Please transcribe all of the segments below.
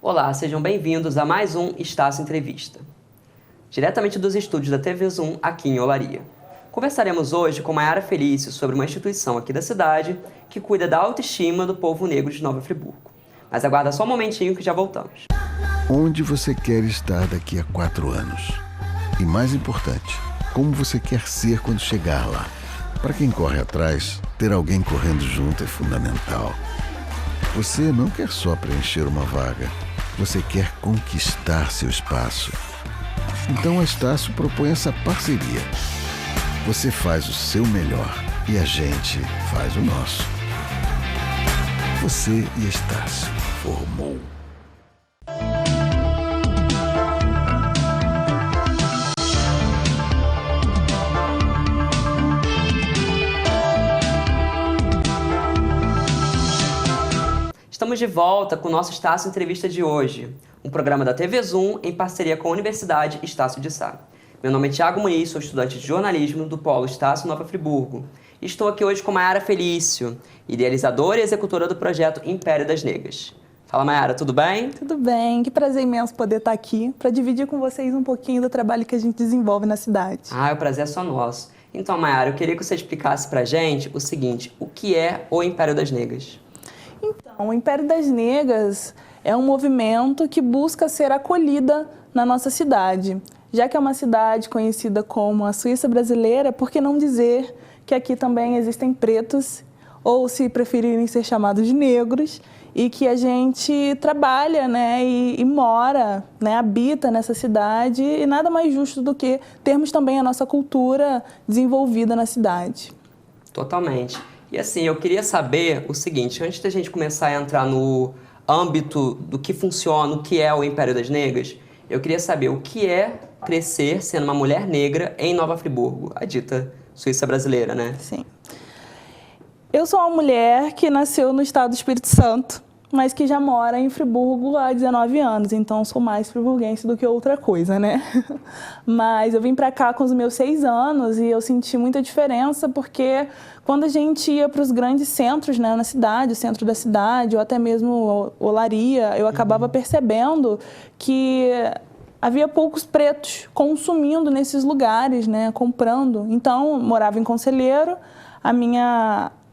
Olá, sejam bem-vindos a mais um Estácio Entrevista. Diretamente dos estúdios da TV Zoom, aqui em Olaria. Conversaremos hoje com Mayara Felício sobre uma instituição aqui da cidade que cuida da autoestima do povo negro de Nova Friburgo. Mas aguarda só um momentinho que já voltamos. Onde você quer estar daqui a 4 anos? E mais importante, como você quer ser quando chegar lá? Para quem corre atrás, ter alguém correndo junto é fundamental. Você não quer só preencher uma vaga, você quer conquistar seu espaço. Então a Estácio propõe essa parceria. Você faz o seu melhor e a gente faz o nosso. Você e a Estácio formou. Estamos de volta com o nosso Estácio Entrevista de hoje, um programa da TV Zoom em parceria com a Universidade Estácio de Sá. Meu nome é Thiago Muniz, sou estudante de jornalismo do Polo Estácio Nova Friburgo. Estou aqui hoje com Mayara Felício, idealizadora e executora do projeto Império das Negras. Fala, Mayara, tudo bem? Tudo bem, que prazer imenso poder estar aqui para dividir com vocês um pouquinho do trabalho que a gente desenvolve na cidade. O prazer é só nosso. Então, Mayara, eu queria que você explicasse pra gente o seguinte, o que é o Império das Negras? Então, o Império das Negras é um movimento que busca ser acolhida na nossa cidade. Já que é uma cidade conhecida como a Suíça brasileira, por que não dizer que aqui também existem pretos, ou se preferirem ser chamados de negros, e que a gente trabalha, né, e mora, né, habita nessa cidade, e nada mais justo do que termos também a nossa cultura desenvolvida na cidade. Totalmente. E assim, eu queria saber o seguinte, antes da gente começar a entrar no âmbito do que funciona, o que é o Império das Negras, eu queria saber o que é crescer sendo uma mulher negra em Nova Friburgo, a dita Suíça brasileira, né? Sim. Eu sou uma mulher que nasceu no estado do Espírito Santo, mas que já mora em Friburgo há 19 anos, então sou mais friburguense do que outra coisa, né? Mas eu vim pra cá com os meus 6 anos e eu senti muita diferença porque quando a gente ia para os grandes centros, né, na cidade, o centro da cidade, ou até mesmo Olaria, eu acabava percebendo que havia poucos pretos consumindo nesses lugares, né, comprando. Então, morava em Conselheiro,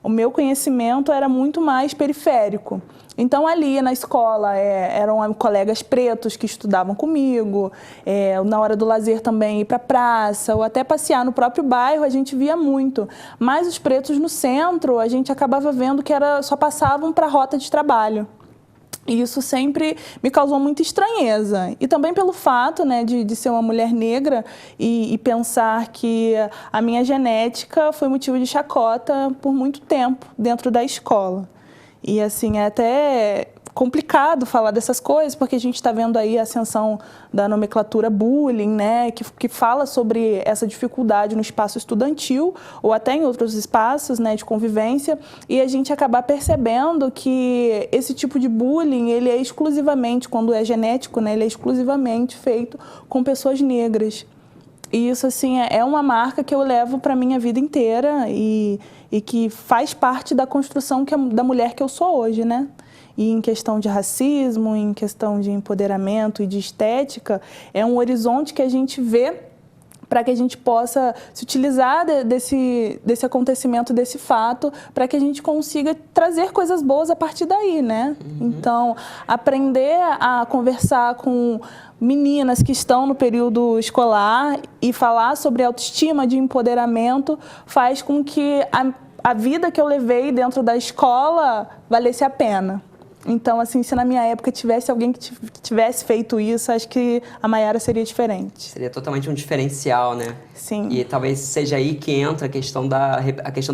o meu conhecimento era muito mais periférico. Então, ali na escola, eram colegas pretos que estudavam comigo, na hora do lazer também ir para a praça, ou até passear no próprio bairro, a gente via muito. Mas os pretos no centro, a gente acabava vendo que só passavam para a rota de trabalho. E isso sempre me causou muita estranheza. E também pelo fato, né, de ser uma mulher negra e pensar que a minha genética foi motivo de chacota por muito tempo dentro da escola. E assim, é até complicado falar dessas coisas, porque a gente está vendo aí a ascensão da nomenclatura bullying, né, que fala sobre essa dificuldade no espaço estudantil ou até em outros espaços, né, de convivência, e a gente acabar percebendo que esse tipo de bullying, ele é exclusivamente, quando é genético, né, ele é exclusivamente feito com pessoas negras. E isso, assim, é uma marca que eu levo para a minha vida inteira e que faz parte da construção da mulher que eu sou hoje, né? E em questão de racismo, em questão de empoderamento e de estética, é um horizonte que a gente vê para que a gente possa se utilizar desse acontecimento, desse fato, para que a gente consiga trazer coisas boas a partir daí, né? Então, aprender a conversar com meninas que estão no período escolar e falar sobre autoestima, de empoderamento, faz com que a vida que eu levei dentro da escola valesse a pena. Então, assim, se na minha época tivesse alguém que tivesse feito isso, acho que a Mayara seria diferente. Seria totalmente um diferencial, né? Sim. E talvez seja aí que entra a questão da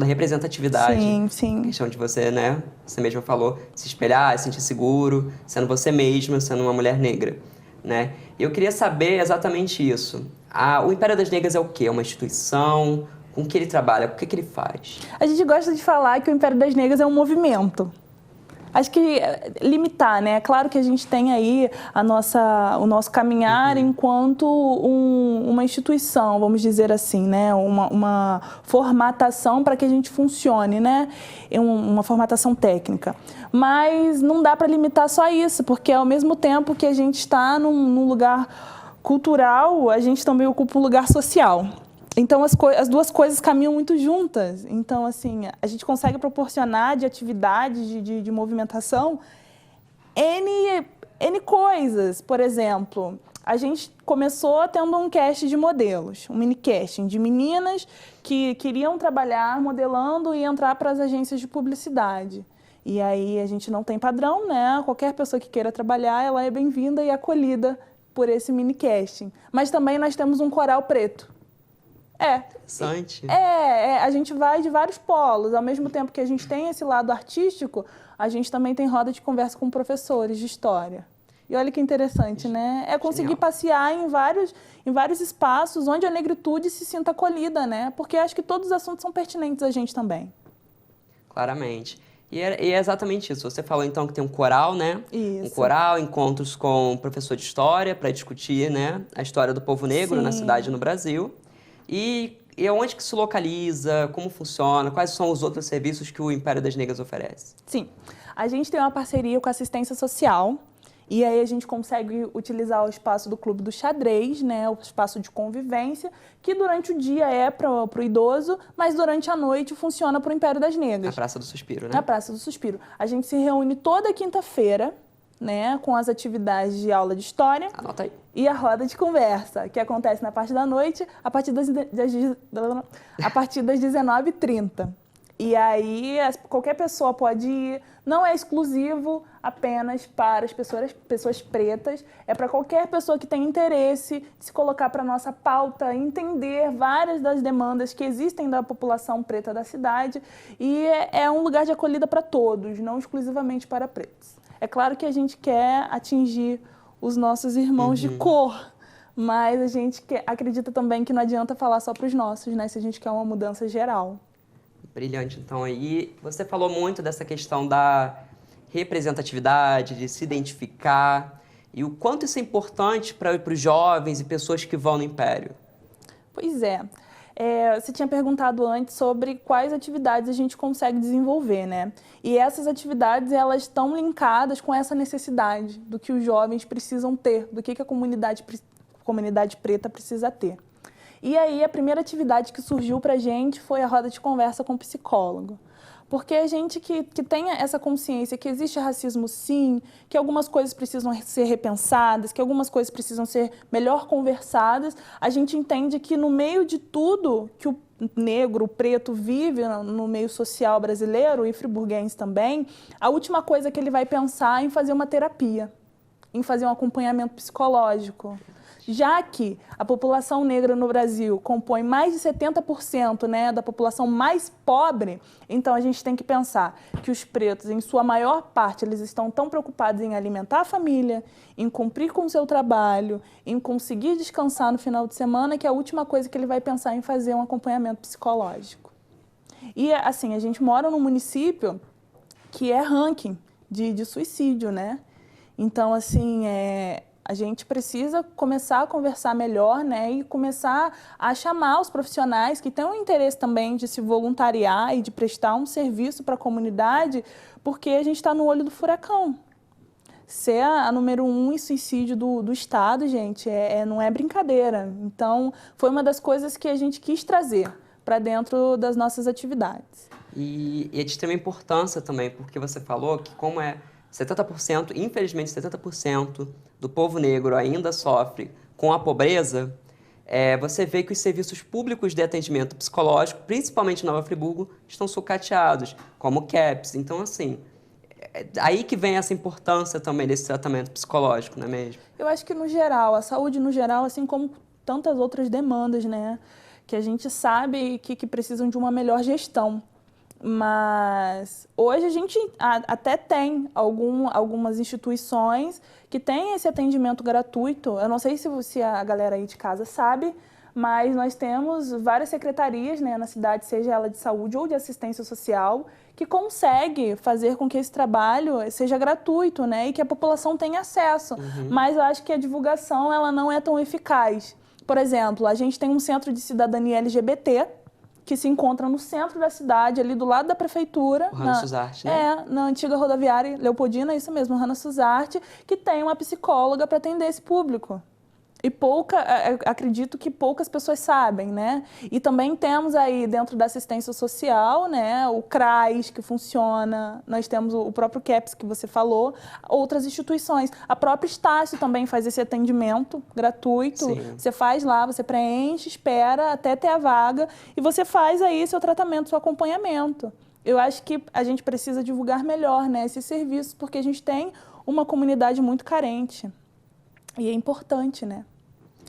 representatividade. Sim, sim. A questão de você, né? Você mesma falou, se espelhar, se sentir seguro, sendo você mesma, sendo uma mulher negra, né? E eu queria saber exatamente isso. O Império das Negras é o quê? É uma instituição? Com que ele trabalha? O que ele faz? A gente gosta de falar que o Império das Negras é um movimento. Acho que limitar, né? Claro que a gente tem aí o nosso caminhar enquanto uma instituição, vamos dizer assim, né? Uma formatação para que a gente funcione, né? Uma formatação técnica. Mas não dá para limitar só isso, porque ao mesmo tempo que a gente está num lugar cultural, a gente também ocupa um lugar social. Então, as duas coisas caminham muito juntas. Então, assim, a gente consegue proporcionar de atividades, de movimentação, N coisas. Por exemplo, a gente começou tendo um cast de modelos, um mini casting de meninas que queriam trabalhar modelando e entrar para as agências de publicidade. E aí a gente não tem padrão, né? Qualquer pessoa que queira trabalhar, ela é bem-vinda e acolhida por esse mini casting. Mas também nós temos um coral preto. Interessante. A gente vai de vários polos. Ao mesmo tempo que a gente tem esse lado artístico, a gente também tem roda de conversa com professores de história. E olha que interessante, né? É conseguir Genial. passear em vários espaços onde a negritude se sinta acolhida, né? Porque acho que todos os assuntos são pertinentes a gente também. Claramente. E é exatamente isso. Você falou, então, que tem um coral, né? Isso. Um coral, encontros com o professor de história para discutir, né, a história do povo negro na Sim. cidade e no Brasil. E onde que se localiza, como funciona, quais são os outros serviços que o Império das Negras oferece? Sim. A gente tem uma parceria com a assistência social. E aí a gente consegue utilizar o espaço do Clube do Xadrez, né, o espaço de convivência, que durante o dia é para o idoso, mas durante a noite funciona para o Império das Negras. Na Praça do Suspiro, né? Na Praça do Suspiro. A gente se reúne toda quinta-feira, né, com as atividades de aula de história. Anota aí. E a roda de conversa, que acontece na parte da noite, a partir das 19h30. E aí, qualquer pessoa pode ir, não é exclusivo apenas para as pessoas pretas, é para qualquer pessoa que tem interesse de se colocar para a nossa pauta, entender várias das demandas que existem da população preta da cidade, e é um lugar de acolhida para todos, não exclusivamente para pretos. É claro que a gente quer atingir os nossos irmãos de cor, mas a gente acredita também que não adianta falar só para os nossos, né, se a gente quer uma mudança geral. Brilhante. Então, aí você falou muito dessa questão da representatividade, de se identificar, e o quanto isso é importante para os jovens e pessoas que vão no Império. Pois é. Você tinha perguntado antes sobre quais atividades a gente consegue desenvolver, né? E essas atividades, elas estão linkadas com essa necessidade do que os jovens precisam ter, do que a comunidade preta precisa ter. E aí, a primeira atividade que surgiu para a gente foi a roda de conversa com o psicólogo. Porque a gente que tenha essa consciência que existe racismo sim, que algumas coisas precisam ser repensadas, que algumas coisas precisam ser melhor conversadas, a gente entende que no meio de tudo que o negro, o preto vive no meio social brasileiro e friburguense também, a última coisa que ele vai pensar é em fazer uma terapia, em fazer um acompanhamento psicológico. Já que a população negra no Brasil compõe mais de 70%, né, da população mais pobre, então a gente tem que pensar que os pretos, em sua maior parte, eles estão tão preocupados em alimentar a família, em cumprir com o seu trabalho, em conseguir descansar no final de semana, que a última coisa que ele vai pensar é em fazer um acompanhamento psicológico. E, assim, a gente mora num município que é ranking de suicídio, né? Então, assim, a gente precisa começar a conversar melhor, né, e começar a chamar os profissionais que têm um interesse também de se voluntariar e de prestar um serviço para a comunidade, porque a gente está no olho do furacão. Ser a número 1 em suicídio do Estado, gente, não é brincadeira. Então, foi uma das coisas que a gente quis trazer para dentro das nossas atividades. E é de extrema importância também, porque você falou que como 70%, infelizmente 70% do povo negro ainda sofre com a pobreza, você vê que os serviços públicos de atendimento psicológico, principalmente em Nova Friburgo, estão sucateados, como o CAPS. Então, assim, aí que vem essa importância também desse tratamento psicológico, não é mesmo? Eu acho que, no geral, a saúde, no geral, assim como tantas outras demandas, né, que a gente sabe que precisam de uma melhor gestão. Mas hoje a gente até tem algumas instituições que têm esse atendimento gratuito. Eu não sei se a galera aí de casa sabe, mas nós temos várias secretarias, né, na cidade, seja ela de saúde ou de assistência social, que consegue fazer com que esse trabalho seja gratuito, né, e que a população tenha acesso. Mas eu acho que a divulgação ela não é tão eficaz. Por exemplo, a gente tem um centro de cidadania LGBT, que se encontra no centro da cidade, ali do lado da prefeitura. O Rana Suzarte, né? Na antiga rodoviária Leopoldina, isso mesmo, Rana Suzarte, que tem uma psicóloga para atender esse público. E acredito que poucas pessoas sabem, né? E também temos aí dentro da assistência social, né, o CRAS que funciona, nós temos o próprio CAPS que você falou, outras instituições. A própria Estácio também faz esse atendimento gratuito. Sim. Você faz lá, você preenche, espera até ter a vaga e você faz aí seu tratamento, seu acompanhamento. Eu acho que a gente precisa divulgar melhor, né, esses serviços, porque a gente tem uma comunidade muito carente. E é importante, né?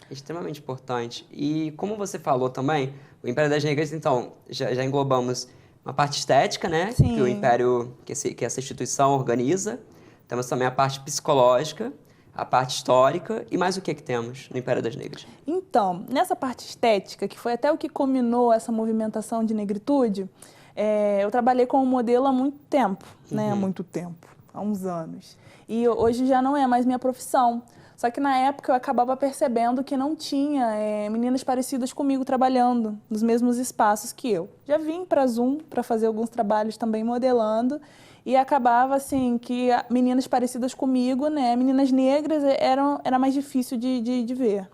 Extremamente importante. E como você falou também, o Império das Negras, então, já englobamos uma parte estética, né? Sim. Que o Império, que essa instituição organiza. Temos também a parte psicológica, a parte histórica. E mais o que temos no Império das Negras? Então, nessa parte estética, que foi até o que culminou essa movimentação de negritude, eu trabalhei como modelo há muito tempo, né? Há muito tempo, há uns anos. E hoje já não é mais minha profissão. Só que na época eu acabava percebendo que não tinha meninas parecidas comigo trabalhando nos mesmos espaços que eu. Já vim para Zoom para fazer alguns trabalhos também modelando e acabava assim que meninas parecidas comigo, né, meninas negras, era mais difícil de ver.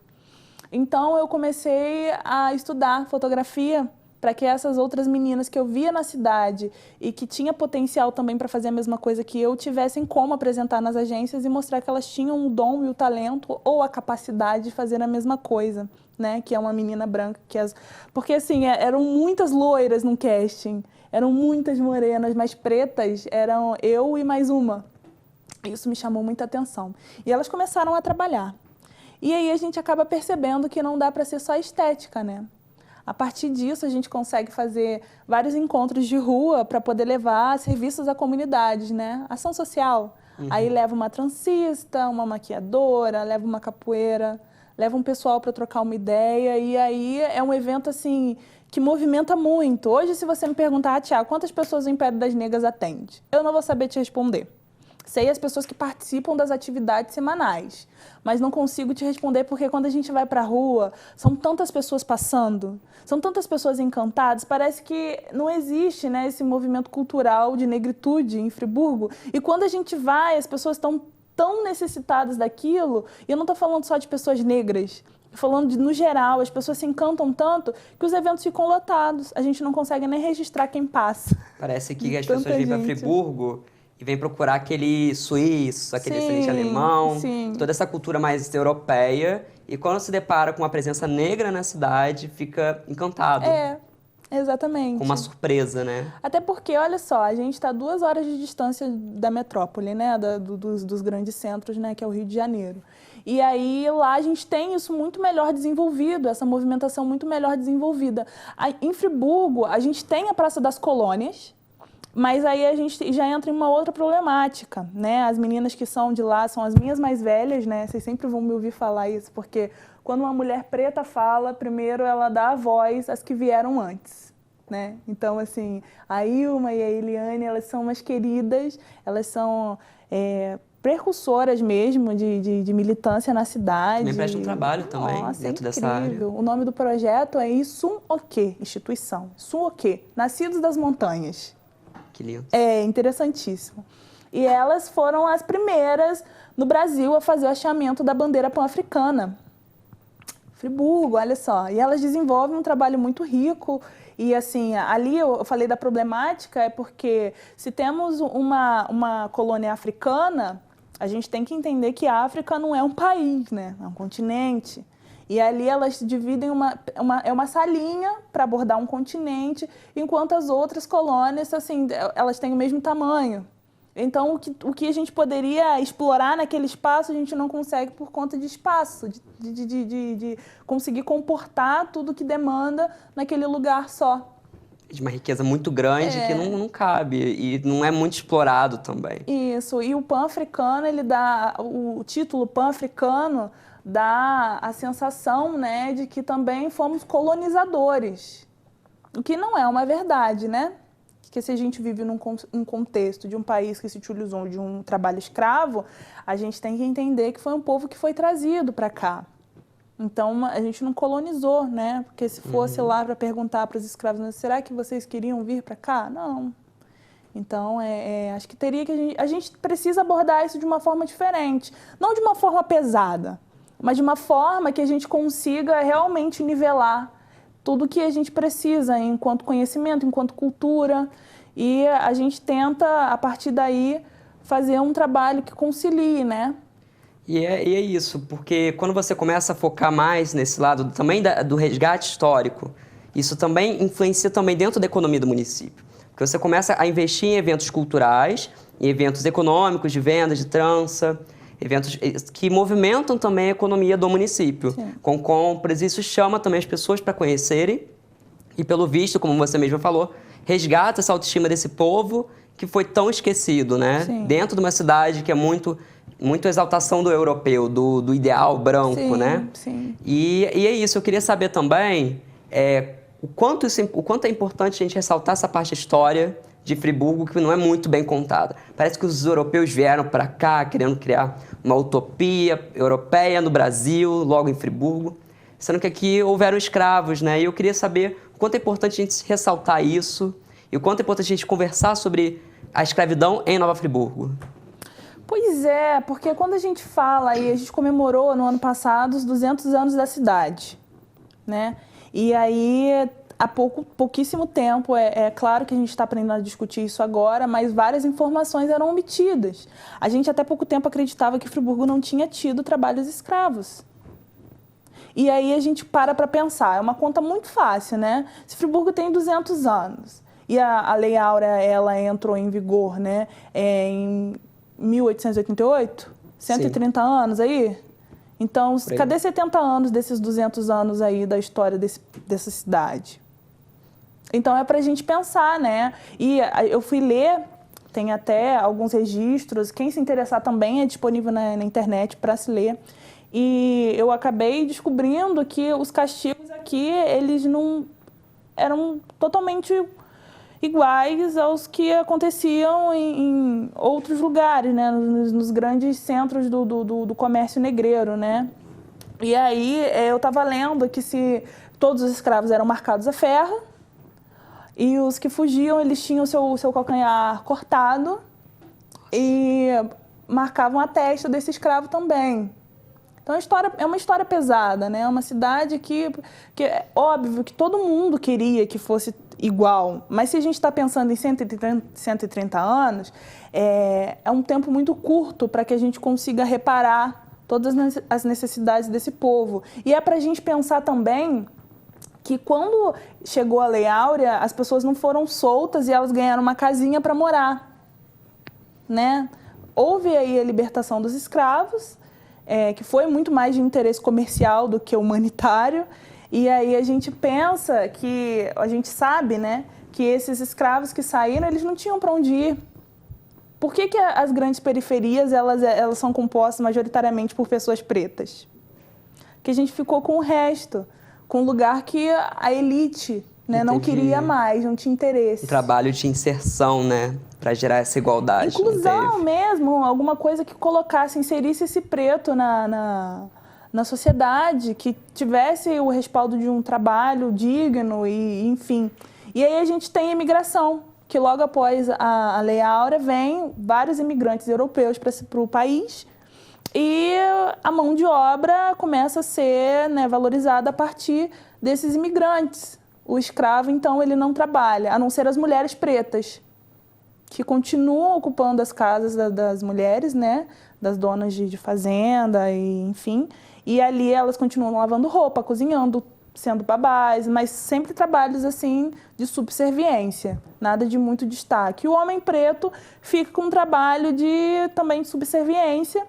Então eu comecei a estudar fotografia para que essas outras meninas que eu via na cidade e que tinha potencial também para fazer a mesma coisa que eu, tivessem como apresentar nas agências e mostrar que elas tinham o dom e o talento ou a capacidade de fazer a mesma coisa, né? Que é uma menina branca. Porque, assim, eram muitas loiras no casting, eram muitas morenas, mas pretas eram eu e mais uma. Isso me chamou muita atenção. E elas começaram a trabalhar. E aí a gente acaba percebendo que não dá para ser só estética, né? A partir disso, a gente consegue fazer vários encontros de rua para poder levar serviços à comunidade, né? Ação social. Aí leva uma transista, uma maquiadora, leva uma capoeira, leva um pessoal para trocar uma ideia. E aí é um evento, assim, que movimenta muito. Hoje, se você me perguntar, Tiago, quantas pessoas o Império das Negras atende? Eu não vou saber te responder. Sei as pessoas que participam das atividades semanais, mas não consigo te responder porque quando a gente vai para a rua, são tantas pessoas passando, são tantas pessoas encantadas, parece que não existe, né, esse movimento cultural de negritude em Friburgo. E quando a gente vai, as pessoas estão tão necessitadas daquilo, e eu não estou falando só de pessoas negras, falando no geral, as pessoas se encantam tanto que os eventos ficam lotados, a gente não consegue nem registrar quem passa. Parece que as pessoas vêm para Friburgo e vem procurar aquele suíço, aquele restaurante alemão, toda essa cultura mais europeia. E quando se depara com uma presença negra na cidade, fica encantado. Exatamente. Com uma surpresa, né? Até porque, olha só, a gente está 2 horas de distância da metrópole, né? Dos grandes centros, né? Que é o Rio de Janeiro. E aí, lá a gente tem isso muito melhor desenvolvido, essa movimentação muito melhor desenvolvida. Em Friburgo, a gente tem a Praça das Colônias, mas aí a gente já entra em uma outra problemática, né? As meninas que são de lá são as minhas mais velhas, né? Vocês sempre vão me ouvir falar isso, porque quando uma mulher preta fala, primeiro ela dá a voz às que vieram antes, né? Então, assim, a Ilma e a Eliane, elas são umas queridas, elas são precursoras mesmo de militância na cidade. Também presta um trabalho também dentro dessa área. O nome do projeto é Isum Oquê, instituição. Isum Oquê, Nascidos das Montanhas. Que lindo. É interessantíssimo. E elas foram as primeiras no Brasil a fazer o hasteamento da bandeira pan-africana. Friburgo, olha só. E elas desenvolvem um trabalho muito rico. E, assim, ali eu falei da problemática, é porque se temos uma colônia africana, a gente tem que entender que a África não é um país, né? É um continente. E ali elas dividem uma salinha para abordar um continente, enquanto as outras colônias, assim, elas têm o mesmo tamanho. Então, o que a gente poderia explorar naquele espaço, a gente não consegue por conta de espaço, de conseguir comportar tudo que demanda naquele lugar só. De uma riqueza muito grande que não cabe e não é muito explorado também. Isso, e o pan-africano, ele dá, o título pan-africano dá a sensação, né, de que também fomos colonizadores, o que não é uma verdade, né? Porque se a gente vive num contexto de um país que se utilizou de um trabalho escravo, a gente tem que entender que foi um povo que foi trazido para cá. Então, a gente não colonizou, né? Porque se fosse lá para perguntar para os escravos, será que vocês queriam vir para cá? Não. Então, acho que teria que a gente precisa abordar isso de uma forma diferente. Não de uma forma pesada, mas de uma forma que a gente consiga realmente nivelar tudo que a gente precisa enquanto conhecimento, enquanto cultura. E a gente tenta, a partir daí, fazer um trabalho que concilie, né? E é isso, porque quando você começa a focar mais nesse lado também do resgate histórico, isso também influencia também dentro da economia do município. Porque você começa a investir em eventos culturais, em eventos econômicos, de venda, de trança, eventos que movimentam também a economia do município, Sim. com compras. Isso chama também as pessoas para conhecerem e, pelo visto, como você mesma falou, resgata essa autoestima desse povo que foi tão esquecido, né? Sim. Dentro de uma cidade que é muito exaltação do europeu, do ideal branco, Sim, né? sim. E é isso, eu queria saber também o quanto é importante a gente ressaltar essa parte da história de Friburgo, que não é muito bem contada. Parece que os europeus vieram para cá querendo criar uma utopia europeia no Brasil, logo em Friburgo, sendo que aqui houveram escravos, né? E eu queria saber o quanto é importante a gente ressaltar isso e o quanto é importante a gente conversar sobre a escravidão em Nova Friburgo. Pois é, porque quando a gente fala, e a gente comemorou no ano passado os 200 anos da cidade, né? E aí, há pouquíssimo tempo, é claro que a gente está aprendendo a discutir isso agora, mas várias informações eram omitidas. A gente até pouco tempo acreditava que Friburgo não tinha tido trabalhos escravos. E aí a gente para pensar, é uma conta muito fácil, né? Se Friburgo tem 200 anos e a Lei Áurea, ela entrou em vigor, né, em 1888, 130 Sim. anos aí? Então, cadê 70 anos desses 200 anos aí da história dessa cidade? Então, é pra gente pensar, né? E eu fui ler, tem até alguns registros, quem se interessar também é disponível na internet para se ler. E eu acabei descobrindo que os castigos aqui, eles não eram totalmente iguais aos que aconteciam em outros lugares, né? Nos grandes centros do comércio negreiro, né? E aí eu estava lendo que se todos os escravos eram marcados a ferro e os que fugiam, eles tinham o seu calcanhar cortado e marcavam a testa desse escravo também. Então, é uma história pesada, né? É uma cidade que é óbvio que todo mundo queria que fosse igual. Mas se a gente está pensando em 130 anos, é um tempo muito curto para que a gente consiga reparar todas as necessidades desse povo. E é para a gente pensar também que quando chegou a Lei Áurea, as pessoas não foram soltas e elas ganharam uma casinha para morar, né? Houve aí a libertação dos escravos, que foi muito mais de interesse comercial do que humanitário. E aí a gente pensa que, a gente sabe, né, que esses escravos que saíram, eles não tinham para onde ir. Por que as grandes periferias, elas são compostas majoritariamente por pessoas pretas? Porque a gente ficou com o resto, com um lugar que a elite, né, não queria mais, não tinha interesse. Um trabalho de inserção, né? Para gerar essa igualdade. Inclusão mesmo, alguma coisa que colocasse, inserisse esse preto na sociedade, que tivesse o respaldo de um trabalho digno e, enfim. E aí a gente tem a imigração, que logo após a Lei Áurea vem vários imigrantes europeus para o país e a mão de obra começa a ser, né, valorizada a partir desses imigrantes. O escravo, então, ele não trabalha, a não ser as mulheres pretas, que continuam ocupando as casas das mulheres, né, das donas de fazenda, e, enfim. E ali elas continuam lavando roupa, cozinhando, sendo babás, mas sempre trabalhos assim de subserviência, nada de muito destaque. E o homem preto fica com um trabalho também de subserviência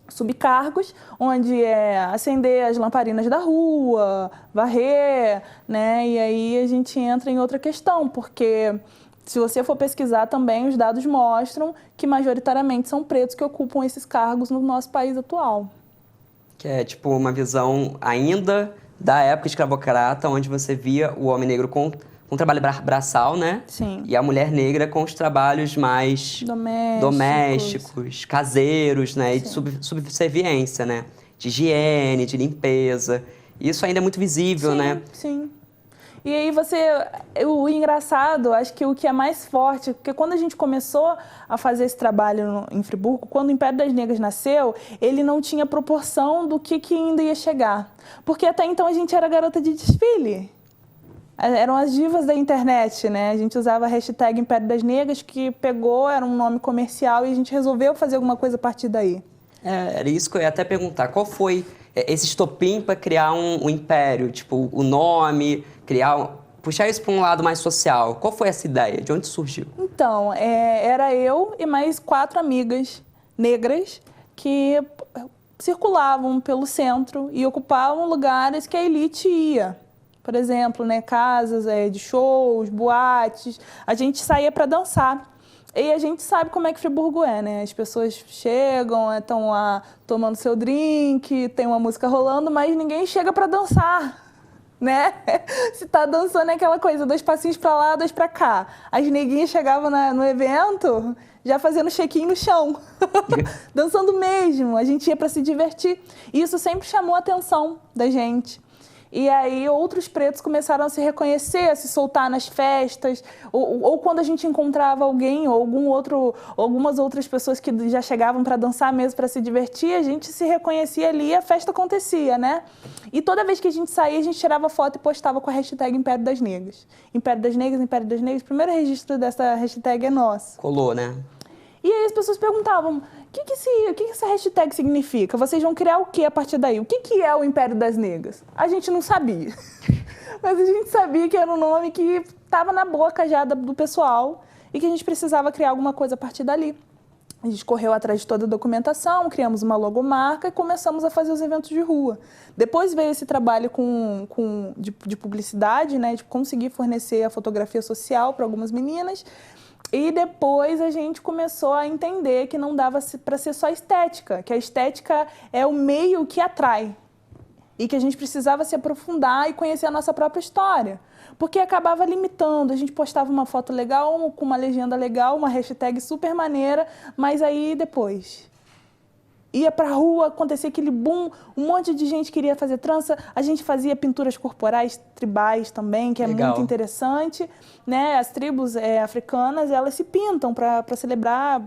subcargos, onde é acender as lamparinas da rua, varrer, né? E aí a gente entra em outra questão, porque se você for pesquisar também, os dados mostram que majoritariamente são pretos que ocupam esses cargos no nosso país atual. Que é tipo uma visão ainda da época escravocrata, onde você via o homem negro com trabalho braçal, né? Sim. E a mulher negra com os trabalhos mais domésticos, caseiros, né? E de subserviência, né? De higiene, de limpeza. Isso ainda é muito visível, sim, né? Sim. E aí o engraçado, acho que o que é mais forte, porque quando a gente começou a fazer esse trabalho em Friburgo, quando o Império das Negras nasceu, ele não tinha proporção do que ainda ia chegar. Porque até então a gente era garota de desfile. Eram as divas da internet, né? A gente usava a hashtag Império das Negras, que pegou, era um nome comercial, e a gente resolveu fazer alguma coisa a partir daí. Era isso que eu ia até perguntar. Qual foi esse estopim para criar um império? Tipo, o nome, puxar isso para um lado mais social. Qual foi essa ideia? De onde surgiu? Então, era eu e mais 4 amigas negras que circulavam pelo centro e ocupavam lugares que a elite ia. Por exemplo, né, casas de shows, boates. A gente saía para dançar. E a gente sabe como é que Friburgo é, né? As pessoas chegam, estão lá tomando seu drink, tem uma música rolando, mas ninguém chega para dançar, né? Se tá dançando é aquela coisa, 2 passinhos para lá, 2 para cá. As neguinhas chegavam no evento já fazendo check-in no chão, dançando mesmo. A gente ia para se divertir. E isso sempre chamou a atenção da gente. E aí outros pretos começaram a se reconhecer, a se soltar nas festas, ou quando a gente encontrava alguém, ou algumas outras pessoas que já chegavam para dançar mesmo, para se divertir, a gente se reconhecia ali e a festa acontecia, né? E toda vez que a gente saía, a gente tirava foto e postava com a hashtag Império das Negras. Império das Negras, Império das Negras, o primeiro registro dessa hashtag é nosso. Colou, né? E aí as pessoas perguntavam, o que essa hashtag significa? Vocês vão criar o que a partir daí? O que é o Império das Negras? A gente não sabia. Mas a gente sabia que era um nome que estava na boca já do pessoal e que a gente precisava criar alguma coisa a partir dali. A gente correu atrás de toda a documentação, criamos uma logomarca e começamos a fazer os eventos de rua. Depois veio esse trabalho de publicidade, né, de conseguir fornecer a fotografia social para algumas meninas. E depois a gente começou a entender que não dava para ser só estética, que a estética é o meio que atrai. E que a gente precisava se aprofundar e conhecer a nossa própria história. Porque acabava limitando, a gente postava uma foto legal, com uma legenda legal, uma hashtag super maneira, mas aí depois ia pra rua, acontecia aquele boom, um monte de gente queria fazer trança, a gente fazia pinturas corporais tribais também, que é legal. Muito interessante, né? As tribos africanas, elas se pintam para celebrar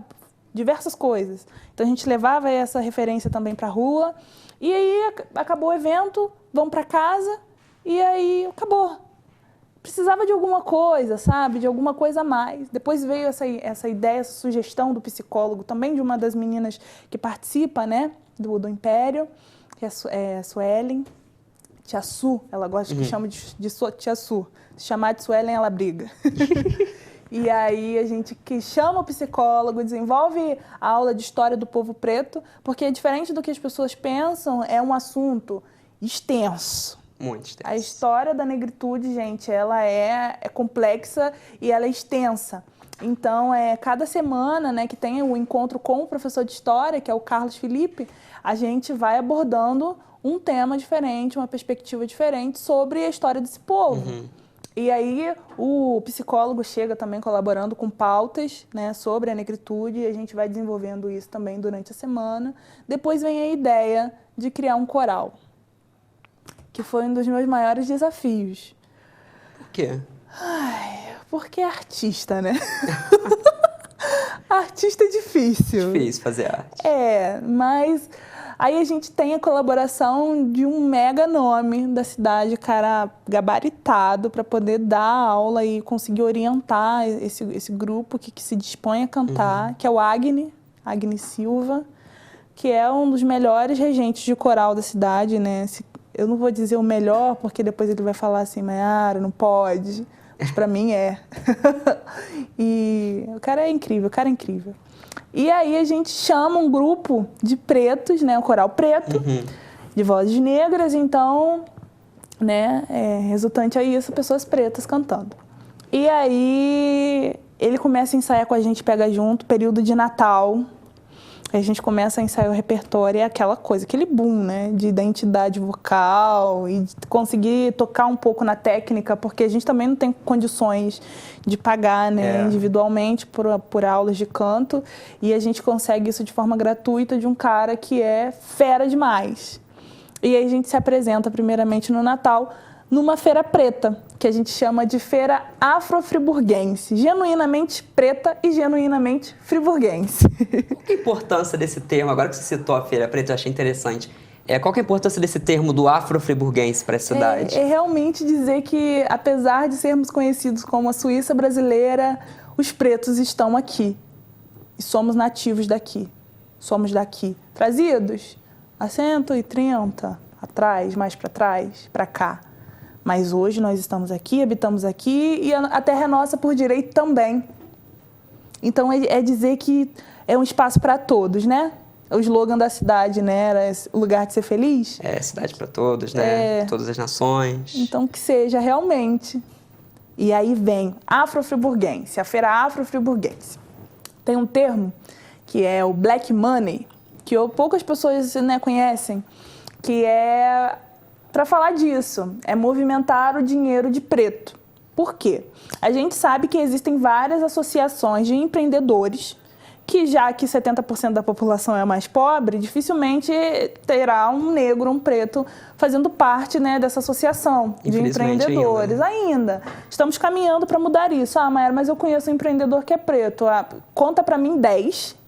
diversas coisas. Então a gente levava essa referência também pra rua, e aí acabou o evento, vamos para casa, e aí acabou. Precisava de alguma coisa, sabe? De alguma coisa a mais. Depois veio essa ideia, essa sugestão do psicólogo, também de uma das meninas que participa, né, do Império, que é a Suelen. Tia Su, ela gosta que chama de Tia Su. Se chamar de Suelen, ela briga. E aí a gente que chama o psicólogo, desenvolve a aula de história do povo preto, porque diferente do que as pessoas pensam, é um assunto extenso. Muito extenso. A história da negritude, gente, ela é complexa e ela é extensa. Então, cada semana, né, que tem o encontro com o professor de história, que é o Carlos Felipe, a gente vai abordando um tema diferente, uma perspectiva diferente sobre a história desse povo. E aí o psicólogo chega também colaborando com pautas, né, sobre a negritude, e a gente vai desenvolvendo isso também durante a semana. Depois vem a ideia de criar um coral, que foi um dos meus maiores desafios. Por quê? Porque é artista, né? Artista é difícil. Difícil fazer arte. Mas aí a gente tem a colaboração de um mega nome da cidade, cara gabaritado, para poder dar aula e conseguir orientar esse grupo que se dispõe a cantar, que é o Agni Silva, que é um dos melhores regentes de coral da cidade, né? Eu não vou dizer o melhor, porque depois ele vai falar assim, Mayara, não pode. Mas pra mim é. E o cara é incrível, E aí a gente chama um grupo de pretos, né, o coral preto, de vozes negras, então, né, resultante a isso, pessoas pretas cantando. E aí ele começa a ensaiar com a gente, pega junto, período de Natal. A gente começa a ensaiar o repertório, é aquela coisa, aquele boom, né, de identidade vocal e de conseguir tocar um pouco na técnica, porque a gente também não tem condições de pagar, né, individualmente por aulas de canto, e a gente consegue isso de forma gratuita de um cara que é fera demais. E aí a gente se apresenta primeiramente no Natal, numa feira preta, que a gente chama de feira afro-friburguense, genuinamente preta e genuinamente friburguense. Qual que é a importância desse termo? Agora que você citou a feira preta, eu achei interessante. Qual que é a importância desse termo do afro-friburguense para a cidade? É realmente dizer que, apesar de sermos conhecidos como a Suíça brasileira, os pretos estão aqui. E somos nativos daqui. Somos daqui. Trazidos há 130 atrás, mais para trás, para cá. Mas hoje nós estamos aqui, habitamos aqui e a terra é nossa por direito também. Então é dizer que é um espaço para todos, né? O slogan da cidade, né? Era o lugar de ser feliz. Cidade para todos, né? Todas as nações. Então que seja realmente. E aí vem afro-friburguense, a feira afro-friburguense. Tem um termo que é o black money, que poucas pessoas, né, conhecem, que é para falar disso, é movimentar o dinheiro de preto. Por quê? A gente sabe que existem várias associações de empreendedores que, já que 70% da população é mais pobre, dificilmente terá um negro, um preto, fazendo parte, né, dessa associação de empreendedores. Ainda. Estamos caminhando para mudar isso. Mayara, mas eu conheço um empreendedor que é preto. Conta para mim 10.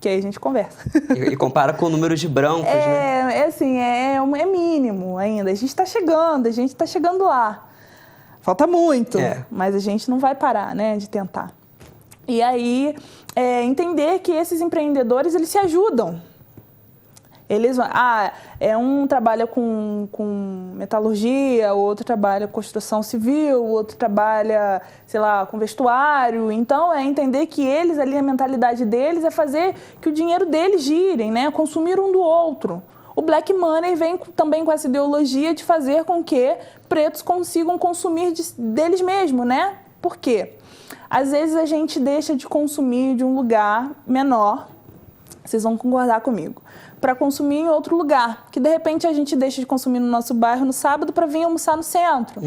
Que aí a gente conversa. E compara com números de brancos, né? É mínimo ainda. A gente está chegando lá. Falta muito, mas a gente não vai parar, né, de tentar. E aí, entender que esses empreendedores, eles se ajudam. Eles um trabalha com metalurgia, o outro trabalha com construção civil, o outro trabalha, sei lá, com vestuário. Então, é entender que eles, ali, a mentalidade deles é fazer que o dinheiro deles girem, né? Consumir um do outro. O Black Money vem também com essa ideologia de fazer com que pretos consigam consumir deles mesmos, né? Por quê? Às vezes a gente deixa de consumir de um lugar menor, vocês vão concordar comigo, para consumir em outro lugar, que de repente a gente deixa de consumir no nosso bairro no sábado para vir almoçar no centro.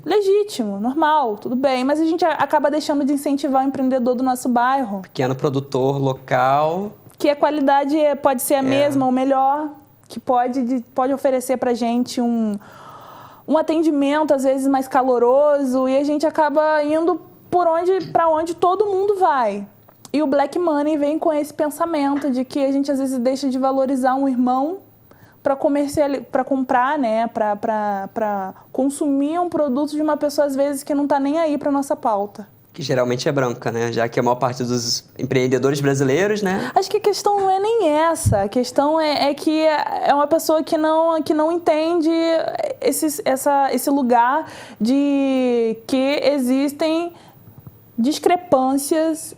Legítimo, normal, tudo bem, mas a gente acaba deixando de incentivar o empreendedor do nosso bairro. Pequeno produtor local. Que a qualidade pode ser a mesma ou melhor, que pode oferecer para a gente um atendimento às vezes mais caloroso, e a gente acaba indo para onde todo mundo vai. E o Black Money vem com esse pensamento de que a gente às vezes deixa de valorizar um irmão para comprar, né, para consumir um produto de uma pessoa às vezes que não está nem aí para nossa pauta. Que geralmente é branca, né? Já que a maior parte dos empreendedores brasileiros, né? Acho que a questão não é nem essa. A questão é que é uma pessoa que não entende esse lugar de que existem discrepâncias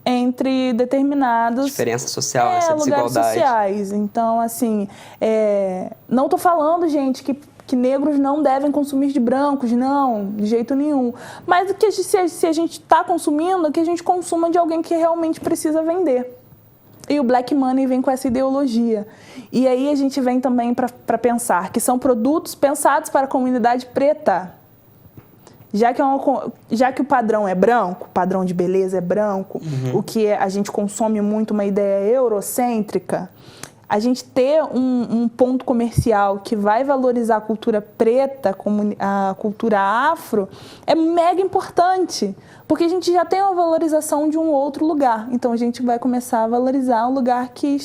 entre determinados... Diferença social, essa desigualdade. Lugares sociais. Então, assim, não estou falando, gente, que negros não devem consumir de brancos, não, de jeito nenhum. Mas que se a gente está consumindo, que a gente consuma de alguém que realmente precisa vender. E o Black Money vem com essa ideologia. E aí a gente vem também para pensar que são produtos pensados para a comunidade preta. Já que o padrão é branco, o padrão de beleza é branco, o que a gente consome muito, uma ideia eurocêntrica, a gente ter um ponto comercial que vai valorizar a cultura preta, a cultura afro, é mega importante, porque a gente já tem uma valorização de um outro lugar. Então, a gente vai começar a valorizar um lugar que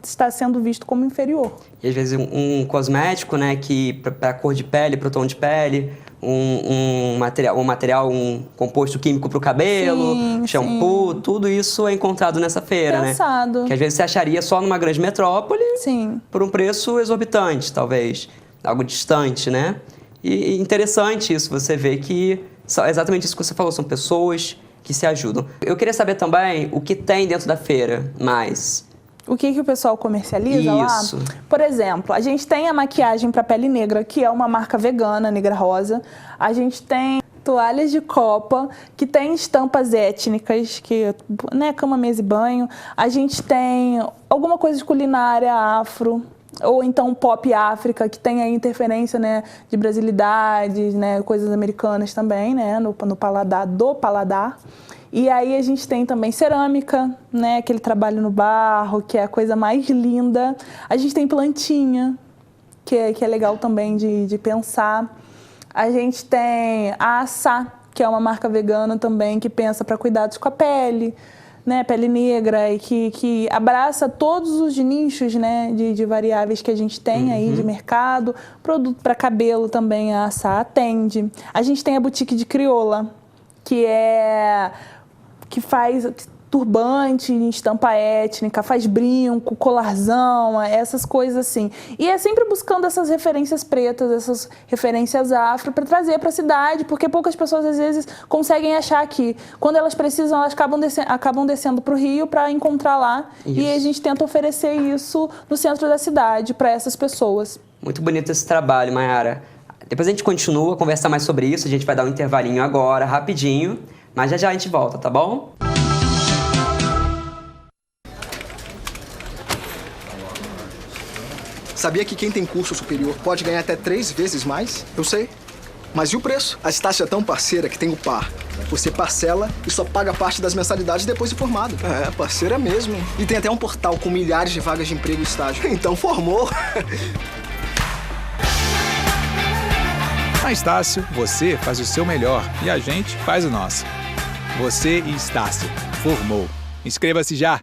está sendo visto como inferior. E, às vezes, um cosmético, né, que para a cor de pele, para o tom de pele, um composto químico para o cabelo, shampoo, tudo isso é encontrado nessa feira, Pensado. né? Que às vezes você acharia só numa grande metrópole, por um preço exorbitante, talvez, algo distante, né? E interessante isso, você vê que exatamente isso que você falou, são pessoas que se ajudam. Eu queria saber também o que tem dentro da feira mais. O que o pessoal comercializa Isso. lá? Por exemplo, a gente tem a maquiagem para pele negra, que é uma marca vegana, Negra Rosa. A gente tem toalhas de copa, que tem estampas étnicas, que, né, cama, mesa e banho. A gente tem alguma coisa de culinária afro, ou então pop África, que tem a interferência, né, de brasilidades, né, coisas americanas também, né, no paladar, do paladar. E aí a gente tem também cerâmica, né, aquele trabalho no barro, que é a coisa mais linda. A gente tem plantinha, que é legal também de pensar. A gente tem a Assá, que é uma marca vegana também, que pensa para cuidados com a pele, né, pele negra, e que abraça todos os nichos, né, de variáveis que a gente tem aí de mercado. Produto para cabelo também a Assá atende. A gente tem a boutique de crioula, que faz turbante, estampa étnica, faz brinco, colarzão, essas coisas assim. E é sempre buscando essas referências pretas, essas referências afro, para trazer para a cidade, porque poucas pessoas às vezes conseguem achar aqui. Quando elas precisam, elas acabam descendo para o Rio para encontrar lá. Isso. E a gente tenta oferecer isso no centro da cidade para essas pessoas. Muito bonito esse trabalho, Mayara. Depois a gente continua a conversar mais sobre isso, a gente vai dar um intervalinho agora, rapidinho, mas já a gente volta, tá bom? Sabia que quem tem curso superior pode ganhar até 3 vezes mais? Eu sei. Mas e o preço? A Estácio é tão parceira que tem o par. Você parcela e só paga parte das mensalidades depois de formado. É, parceira mesmo. E tem até um portal com milhares de vagas de emprego e estágio. Então formou. Na Estácio, você faz o seu melhor e a gente faz o nosso. Você e Estácio. Formou. Inscreva-se já!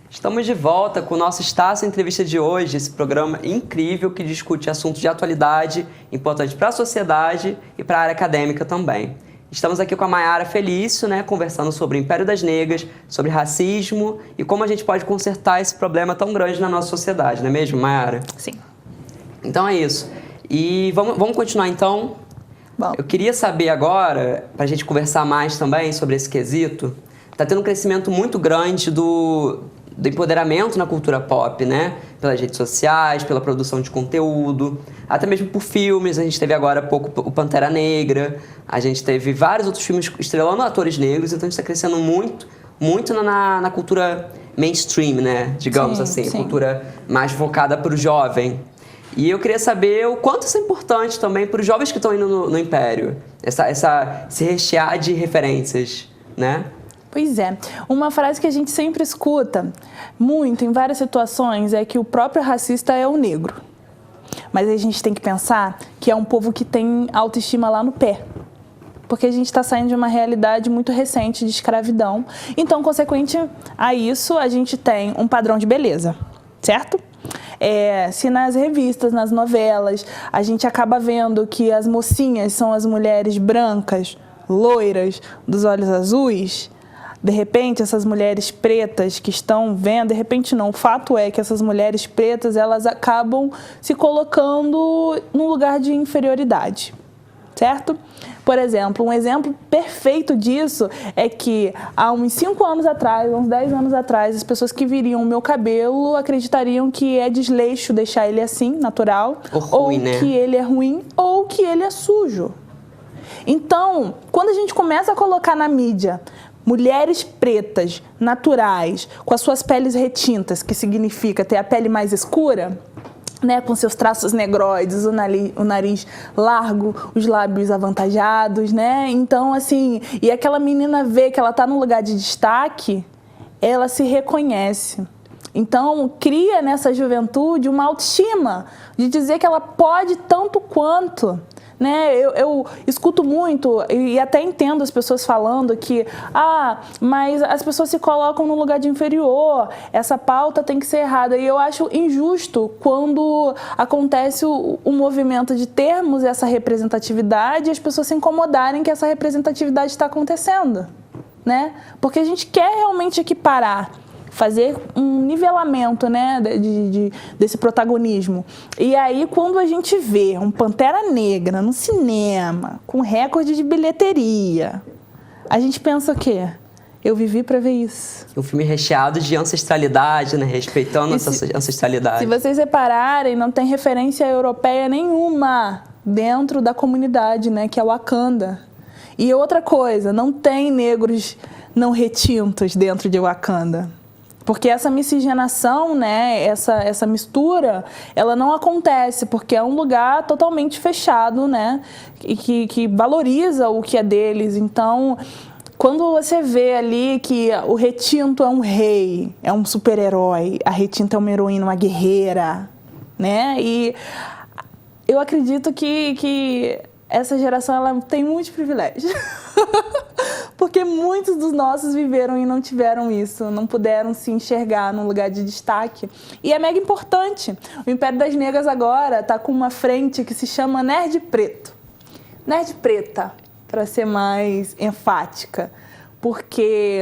Estamos de volta com o nosso Estácio Entrevista de hoje, esse programa incrível que discute assuntos de atualidade, importantes para a sociedade e para a área acadêmica também. Estamos aqui com a Mayara Felício, né, conversando sobre o Império das Negras, sobre racismo e como a gente pode consertar esse problema tão grande na nossa sociedade, não é mesmo, Mayara? Sim. Então é isso. E vamos continuar então? Bom. Eu queria saber agora, para a gente conversar mais também sobre esse quesito, está tendo um crescimento muito grande do empoderamento na cultura pop, né? Pelas redes sociais, pela produção de conteúdo, até mesmo por filmes. A gente teve agora há pouco o Pantera Negra, a gente teve vários outros filmes estrelando atores negros, então a gente está crescendo muito na cultura mainstream, né? Digamos sim, assim, sim. cultura mais focada para o jovem. E eu queria saber o quanto isso é importante também para os jovens que estão indo no Império, esse rechear de referências, né? Pois é. Uma frase que a gente sempre escuta muito em várias situações é que o próprio racista é o negro. Mas a gente tem que pensar que é um povo que tem autoestima lá no pé. Porque a gente está saindo de uma realidade muito recente de escravidão. Então, consequente a isso, a gente tem um padrão de beleza, certo? Se nas revistas, nas novelas, a gente acaba vendo que as mocinhas são as mulheres brancas, loiras, dos olhos azuis, de repente essas mulheres pretas que estão vendo, de repente não, o fato é que essas mulheres pretas, elas acabam se colocando num lugar de inferioridade, certo? Por exemplo, um exemplo perfeito disso é que há uns 5 anos atrás, uns 10 anos atrás, as pessoas que viriam o meu cabelo acreditariam que é desleixo deixar ele assim, natural, ruim, ou né? que ele é ruim, ou que ele é sujo. Então, quando a gente começa a colocar na mídia mulheres pretas, naturais, com as suas peles retintas, que significa ter a pele mais escura, né, com seus traços negroides, o nariz largo, os lábios avantajados, né? Então, assim, e aquela menina vê que ela está num lugar de destaque, ela se reconhece. Então, cria nessa juventude uma autoestima de dizer que ela pode tanto quanto. Né? Eu escuto muito e até entendo as pessoas falando que mas as pessoas se colocam num lugar de inferior, essa pauta tem que ser errada. E eu acho injusto quando acontece o movimento de termos essa representatividade e as pessoas se incomodarem que essa representatividade está acontecendo, né? Porque a gente quer realmente equiparar fazer um nivelamento, né, desse protagonismo. E aí, quando a gente vê um Pantera Negra no cinema, com recorde de bilheteria, a gente pensa o quê? Eu vivi para ver isso. Um filme recheado de ancestralidade, né? Respeitando essa ancestralidade. Se vocês repararem, não tem referência europeia nenhuma dentro da comunidade, né, que é Wakanda. E outra coisa, não tem negros não retintos dentro de Wakanda. Porque essa miscigenação, né, essa mistura, ela não acontece, porque é um lugar totalmente fechado, né, que valoriza o que é deles. Então, quando você vê ali que o retinto é um rei, é um super-herói, a retinta é uma heroína, uma guerreira, né, e eu acredito que essa geração ela tem muitos privilégios. Porque muitos dos nossos viveram e não tiveram isso, não puderam se enxergar num lugar de destaque. E é mega importante. O Império das Negras agora está com uma frente que se chama Nerd Preto. Nerd Preta, para ser mais enfática. Porque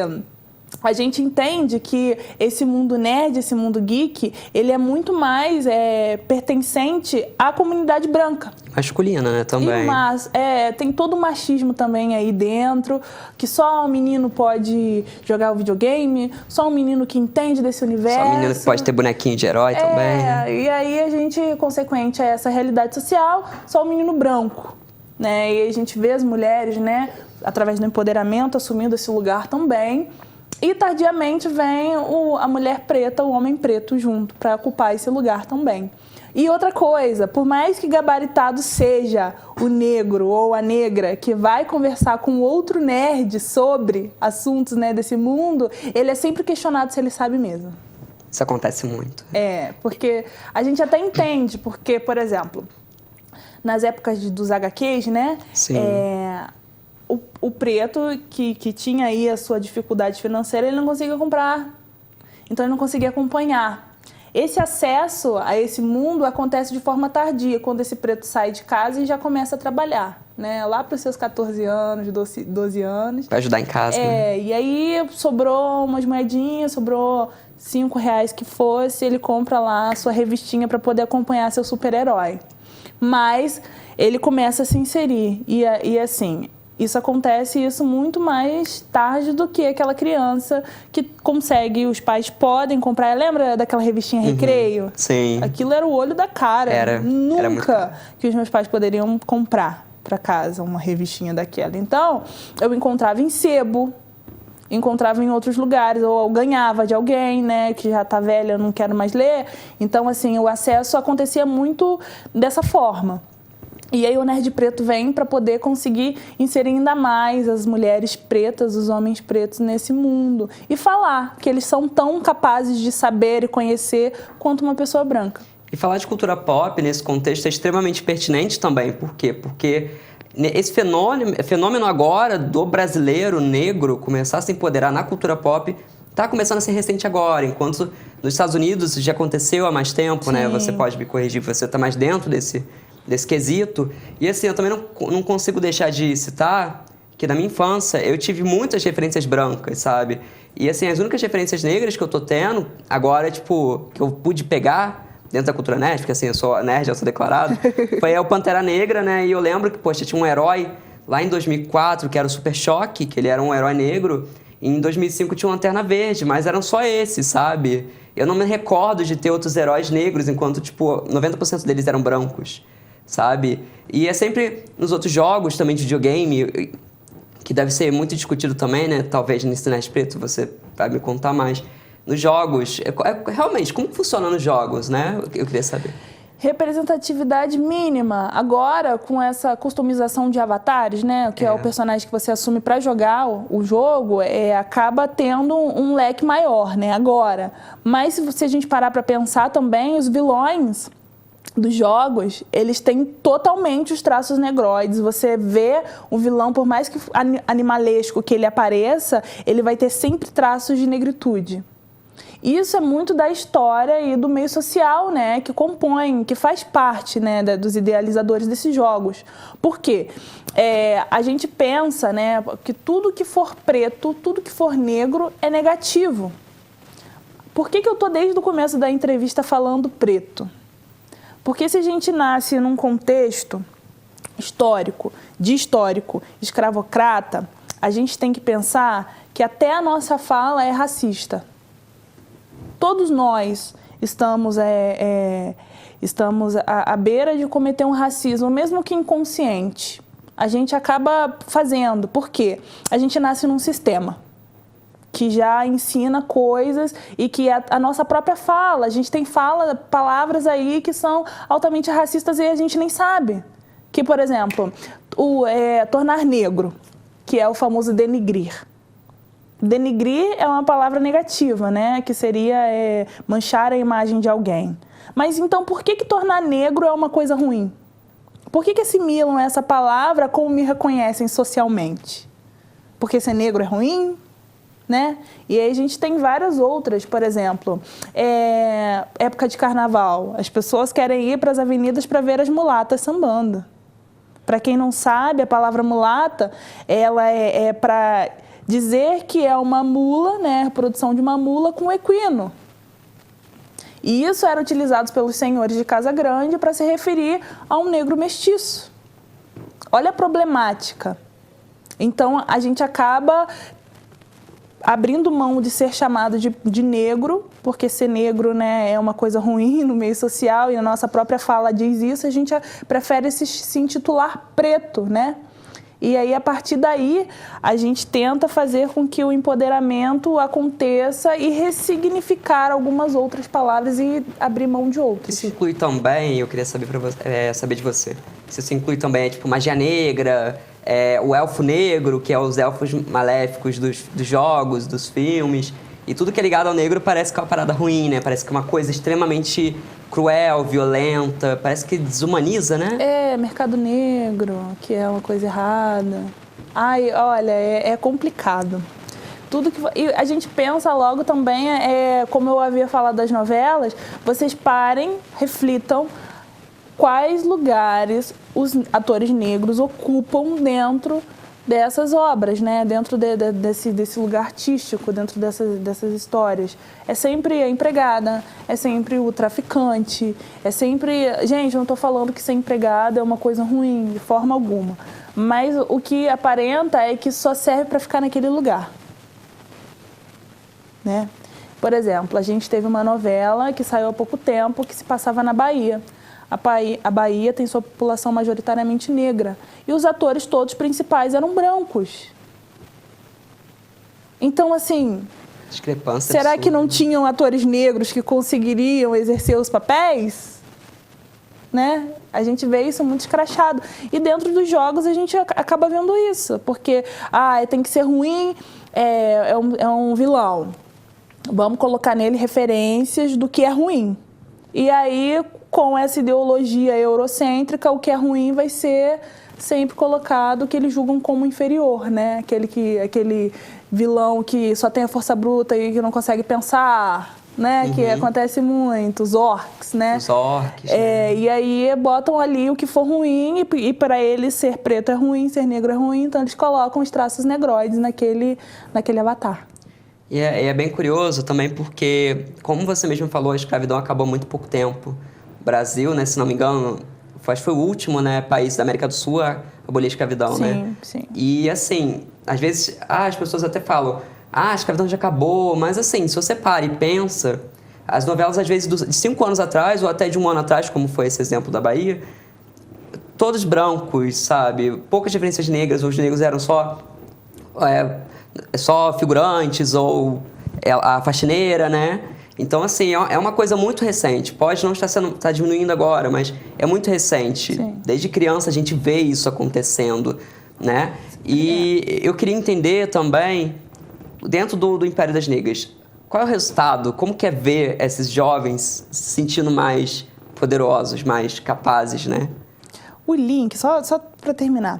a gente entende que esse mundo nerd, esse mundo geek, ele é muito mais pertencente à comunidade branca. Masculina, né, também. Tem todo o machismo também aí dentro, que só o menino pode jogar o videogame, só o menino que entende desse universo. Só o menino que pode ter bonequinho de herói também. Né? E aí a gente, consequente a essa realidade social, só o menino branco. Né? E a gente vê as mulheres, né, através do empoderamento, assumindo esse lugar também. E tardiamente vem a mulher preta, o homem preto junto, para ocupar esse lugar também. E outra coisa, por mais que gabaritado seja o negro ou a negra que vai conversar com outro nerd sobre assuntos, né, desse mundo, ele é sempre questionado se ele sabe mesmo. Isso acontece muito. Porque a gente até entende, porque, por exemplo, nas épocas dos HQs, né? Sim. O preto, que tinha aí a sua dificuldade financeira, ele não conseguia comprar. Então, ele não conseguia acompanhar. Esse acesso a esse mundo acontece de forma tardia, quando esse preto sai de casa e já começa a trabalhar, né? Lá para os seus 14 anos, 12 anos. Para ajudar em casa. Né? E aí sobrou umas moedinhas, sobrou R$5 que fosse, ele compra lá a sua revistinha para poder acompanhar seu super-herói. Mas ele começa a se inserir. E assim, isso acontece muito mais tarde do que aquela criança que consegue, os pais podem comprar. Lembra daquela revistinha Recreio? Sim. Aquilo era o olho da cara. Nunca que os meus pais poderiam comprar para casa uma revistinha daquela. Então, eu encontrava em sebo, encontrava em outros lugares, ou eu ganhava de alguém, né, que já tá velha, eu não quero mais ler. Então, assim, o acesso acontecia muito dessa forma. E aí o Nerd Preto vem para poder conseguir inserir ainda mais as mulheres pretas, os homens pretos nesse mundo. E falar que eles são tão capazes de saber e conhecer quanto uma pessoa branca. E falar de cultura pop nesse contexto é extremamente pertinente também. Por quê? Porque esse fenômeno agora do brasileiro negro começar a se empoderar na cultura pop está começando a ser recente agora. Enquanto nos Estados Unidos já aconteceu há mais tempo, Sim. né? Você pode me corrigir, você está mais dentro desse quesito. E assim, eu também não consigo deixar de citar que na minha infância eu tive muitas referências brancas, sabe? E assim, as únicas referências negras que eu tô tendo agora, tipo, que eu pude pegar dentro da cultura nerd, porque assim, eu sou nerd, eu sou declarado, foi o Pantera Negra, né? E eu lembro que, poxa, tinha um herói lá em 2004, que era o Super Choque, que ele era um herói negro. E em 2005 tinha uma Lanterna Verde, mas eram só esses, sabe? Eu não me recordo de ter outros heróis negros, enquanto, tipo, 90% deles eram brancos, sabe? E é sempre nos outros jogos também de videogame, que deve ser muito discutido também, né? Talvez nesse Nerd Preto você vai me contar mais. Nos jogos, realmente, como funciona nos jogos, né? Eu queria saber. Representatividade mínima. Agora, com essa customização de avatares, né? Que é o personagem que você assume para jogar o jogo, acaba tendo um leque maior, né? Agora. Mas se a gente parar para pensar também, os vilões dos jogos, eles têm totalmente os traços negroides. Você vê o vilão, por mais que animalesco que ele apareça, ele vai ter sempre traços de negritude. Isso é muito da história e do meio social, né, que compõe, que faz parte, né, dos idealizadores desses jogos. Por quê? A gente pensa, né, que tudo que for preto, tudo que for negro é negativo. Por que eu estou desde o começo da entrevista falando preto? Porque se a gente nasce num contexto histórico escravocrata, a gente tem que pensar que até a nossa fala é racista. Todos nós estamos à beira de cometer um racismo, mesmo que inconsciente. A gente acaba fazendo. Por quê? A gente nasce num sistema que já ensina coisas e que a nossa própria fala, a gente tem palavras aí que são altamente racistas e a gente nem sabe. Que, por exemplo, tornar negro, que é o famoso denigrir. Denigrir é uma palavra negativa, né? Que seria manchar a imagem de alguém. Mas então por que tornar negro é uma coisa ruim? Por que assimilam essa palavra como me reconhecem socialmente? Porque ser negro é ruim? Né? E aí a gente tem várias outras, por exemplo, época de carnaval. As pessoas querem ir para as avenidas para ver as mulatas sambando. Para quem não sabe, a palavra mulata, ela é para dizer que é uma mula, né, a produção de uma mula com equino. E isso era utilizado pelos senhores de Casa Grande para se referir a um negro mestiço. Olha a problemática. Então, a gente acaba abrindo mão de ser chamado de negro, porque ser negro, né, é uma coisa ruim no meio social, e a nossa própria fala diz isso, a gente prefere se intitular preto, né? E aí, a partir daí, a gente tenta fazer com que o empoderamento aconteça e ressignificar algumas outras palavras e abrir mão de outras. Isso inclui também, eu queria saber de você, se isso inclui também, tipo, magia negra, o elfo negro, que é os elfos maléficos dos jogos, dos filmes, e tudo que é ligado ao negro parece que é uma parada ruim, né? Parece que é uma coisa extremamente cruel, violenta, parece que desumaniza, né? Mercado negro, que é uma coisa errada. Ai, olha, é complicado. Tudo que e a gente pensa logo também, como eu havia falado das novelas, vocês parem, reflitam quais lugares os atores negros ocupam dentro dessas obras, né? Dentro desse lugar artístico, dentro dessas histórias. É sempre a empregada, é sempre o traficante, é sempre... Gente, eu não estou falando que ser empregada é uma coisa ruim, de forma alguma. Mas o que aparenta é que só serve para ficar naquele lugar. Né? Por exemplo, a gente teve uma novela que saiu há pouco tempo, que se passava na Bahia. A Bahia tem sua população majoritariamente negra. E os atores todos principais eram brancos. Então, assim... Discrepância será absurda. Que não tinham atores negros que conseguiriam exercer os papéis? Né? A gente vê isso muito escrachado. E dentro dos jogos a gente acaba vendo isso. Porque, tem que ser ruim, é um vilão. Vamos colocar nele referências do que é ruim. E aí, com essa ideologia eurocêntrica, o que é ruim vai ser sempre colocado que eles julgam como inferior, né? Aquele vilão que só tem a força bruta e que não consegue pensar, né? Uhum. Que acontece muito, os orcs, né? Os orcs, né? E aí botam ali o que for ruim e para eles ser preto é ruim, ser negro é ruim, então eles colocam os traços negroides naquele avatar. E é bem curioso também porque, como você mesmo falou, a escravidão acabou há muito pouco tempo. O Brasil, né, se não me engano, foi o último, né, país da América do Sul a abolir a escravidão, sim, né? Sim. E assim, às vezes, as pessoas até falam, a escravidão já acabou, mas assim, se você para e pensa, as novelas às vezes de 5 anos atrás ou até de 1 ano atrás, como foi esse exemplo da Bahia, todos brancos, sabe? Poucas referências negras, os negros eram só figurantes ou a faxineira, né? Então, assim, é uma coisa muito recente. Pode não estar diminuindo agora, mas é muito recente. Sim. Desde criança a gente vê isso acontecendo, né? E eu queria entender também, dentro do Império das Negras, qual é o resultado? Como que é ver esses jovens se sentindo mais poderosos, mais capazes, né? O link, só para terminar.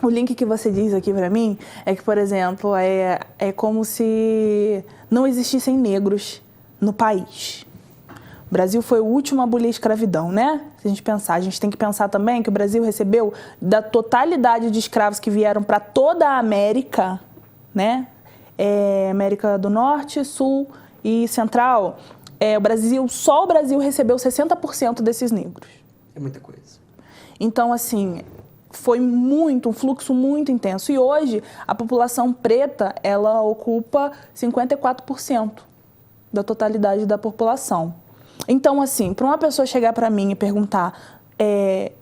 O link que você diz aqui para mim é que, por exemplo, é como se não existissem negros no país. O Brasil foi o último a abolir a escravidão, né? Se a gente pensar, a gente tem que pensar também que o Brasil recebeu da totalidade de escravos que vieram para toda a América, né? América do Norte, Sul e Central, só o Brasil recebeu 60% desses negros. É muita coisa. Então, assim, foi um fluxo muito intenso. E hoje, a população preta, ela ocupa 54% da totalidade da população. Então, assim, para uma pessoa chegar para mim e perguntar,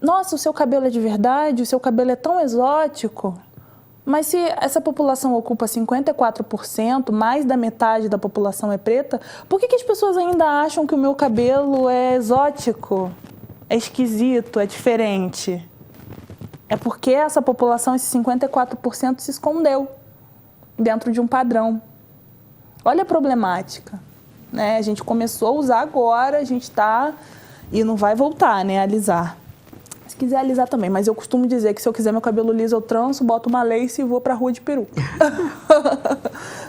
nossa, o seu cabelo é de verdade? O seu cabelo é tão exótico? Mas se essa população ocupa 54%, mais da metade da população é preta, por que as pessoas ainda acham que o meu cabelo é exótico, é esquisito, é diferente? É porque essa população, esse 54%, se escondeu dentro de um padrão. Olha a problemática, né? A gente começou a usar agora, a gente está... E não vai voltar, né, a alisar. Se quiser alisar também, mas eu costumo dizer que se eu quiser meu cabelo liso, eu tranço, boto uma lace e vou pra rua de peru.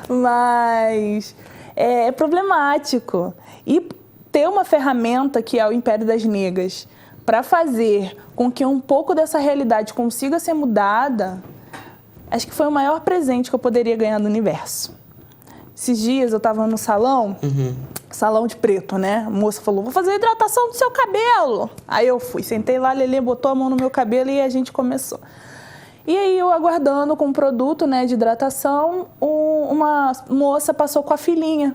Mas é problemático. E ter uma ferramenta que é o Império das Negras para fazer com que um pouco dessa realidade consiga ser mudada, acho que foi o maior presente que eu poderia ganhar do universo. Esses dias eu estava no salão, salão de preto, né? A moça falou, vou fazer a hidratação do seu cabelo. Aí eu fui, sentei lá, a Lelê botou a mão no meu cabelo e a gente começou. E aí eu aguardando com um produto, né, de hidratação, uma moça passou com a filhinha,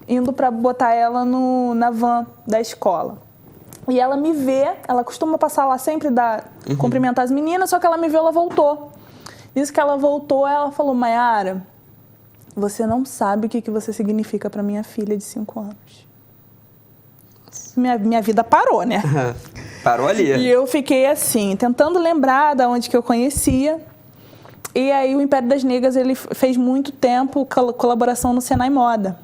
indo para botar ela na van da escola. E ela me vê, ela costuma passar lá sempre, cumprimentar as meninas, só que ela me viu, ela voltou. Isso que ela voltou, ela falou, Mayara, você não sabe o que você significa para minha filha de 5 anos. Minha vida parou, né? Parou ali. E eu fiquei assim, tentando lembrar de onde que eu conhecia. E aí o Império das Negras, ele fez muito tempo colaboração no Senai Moda.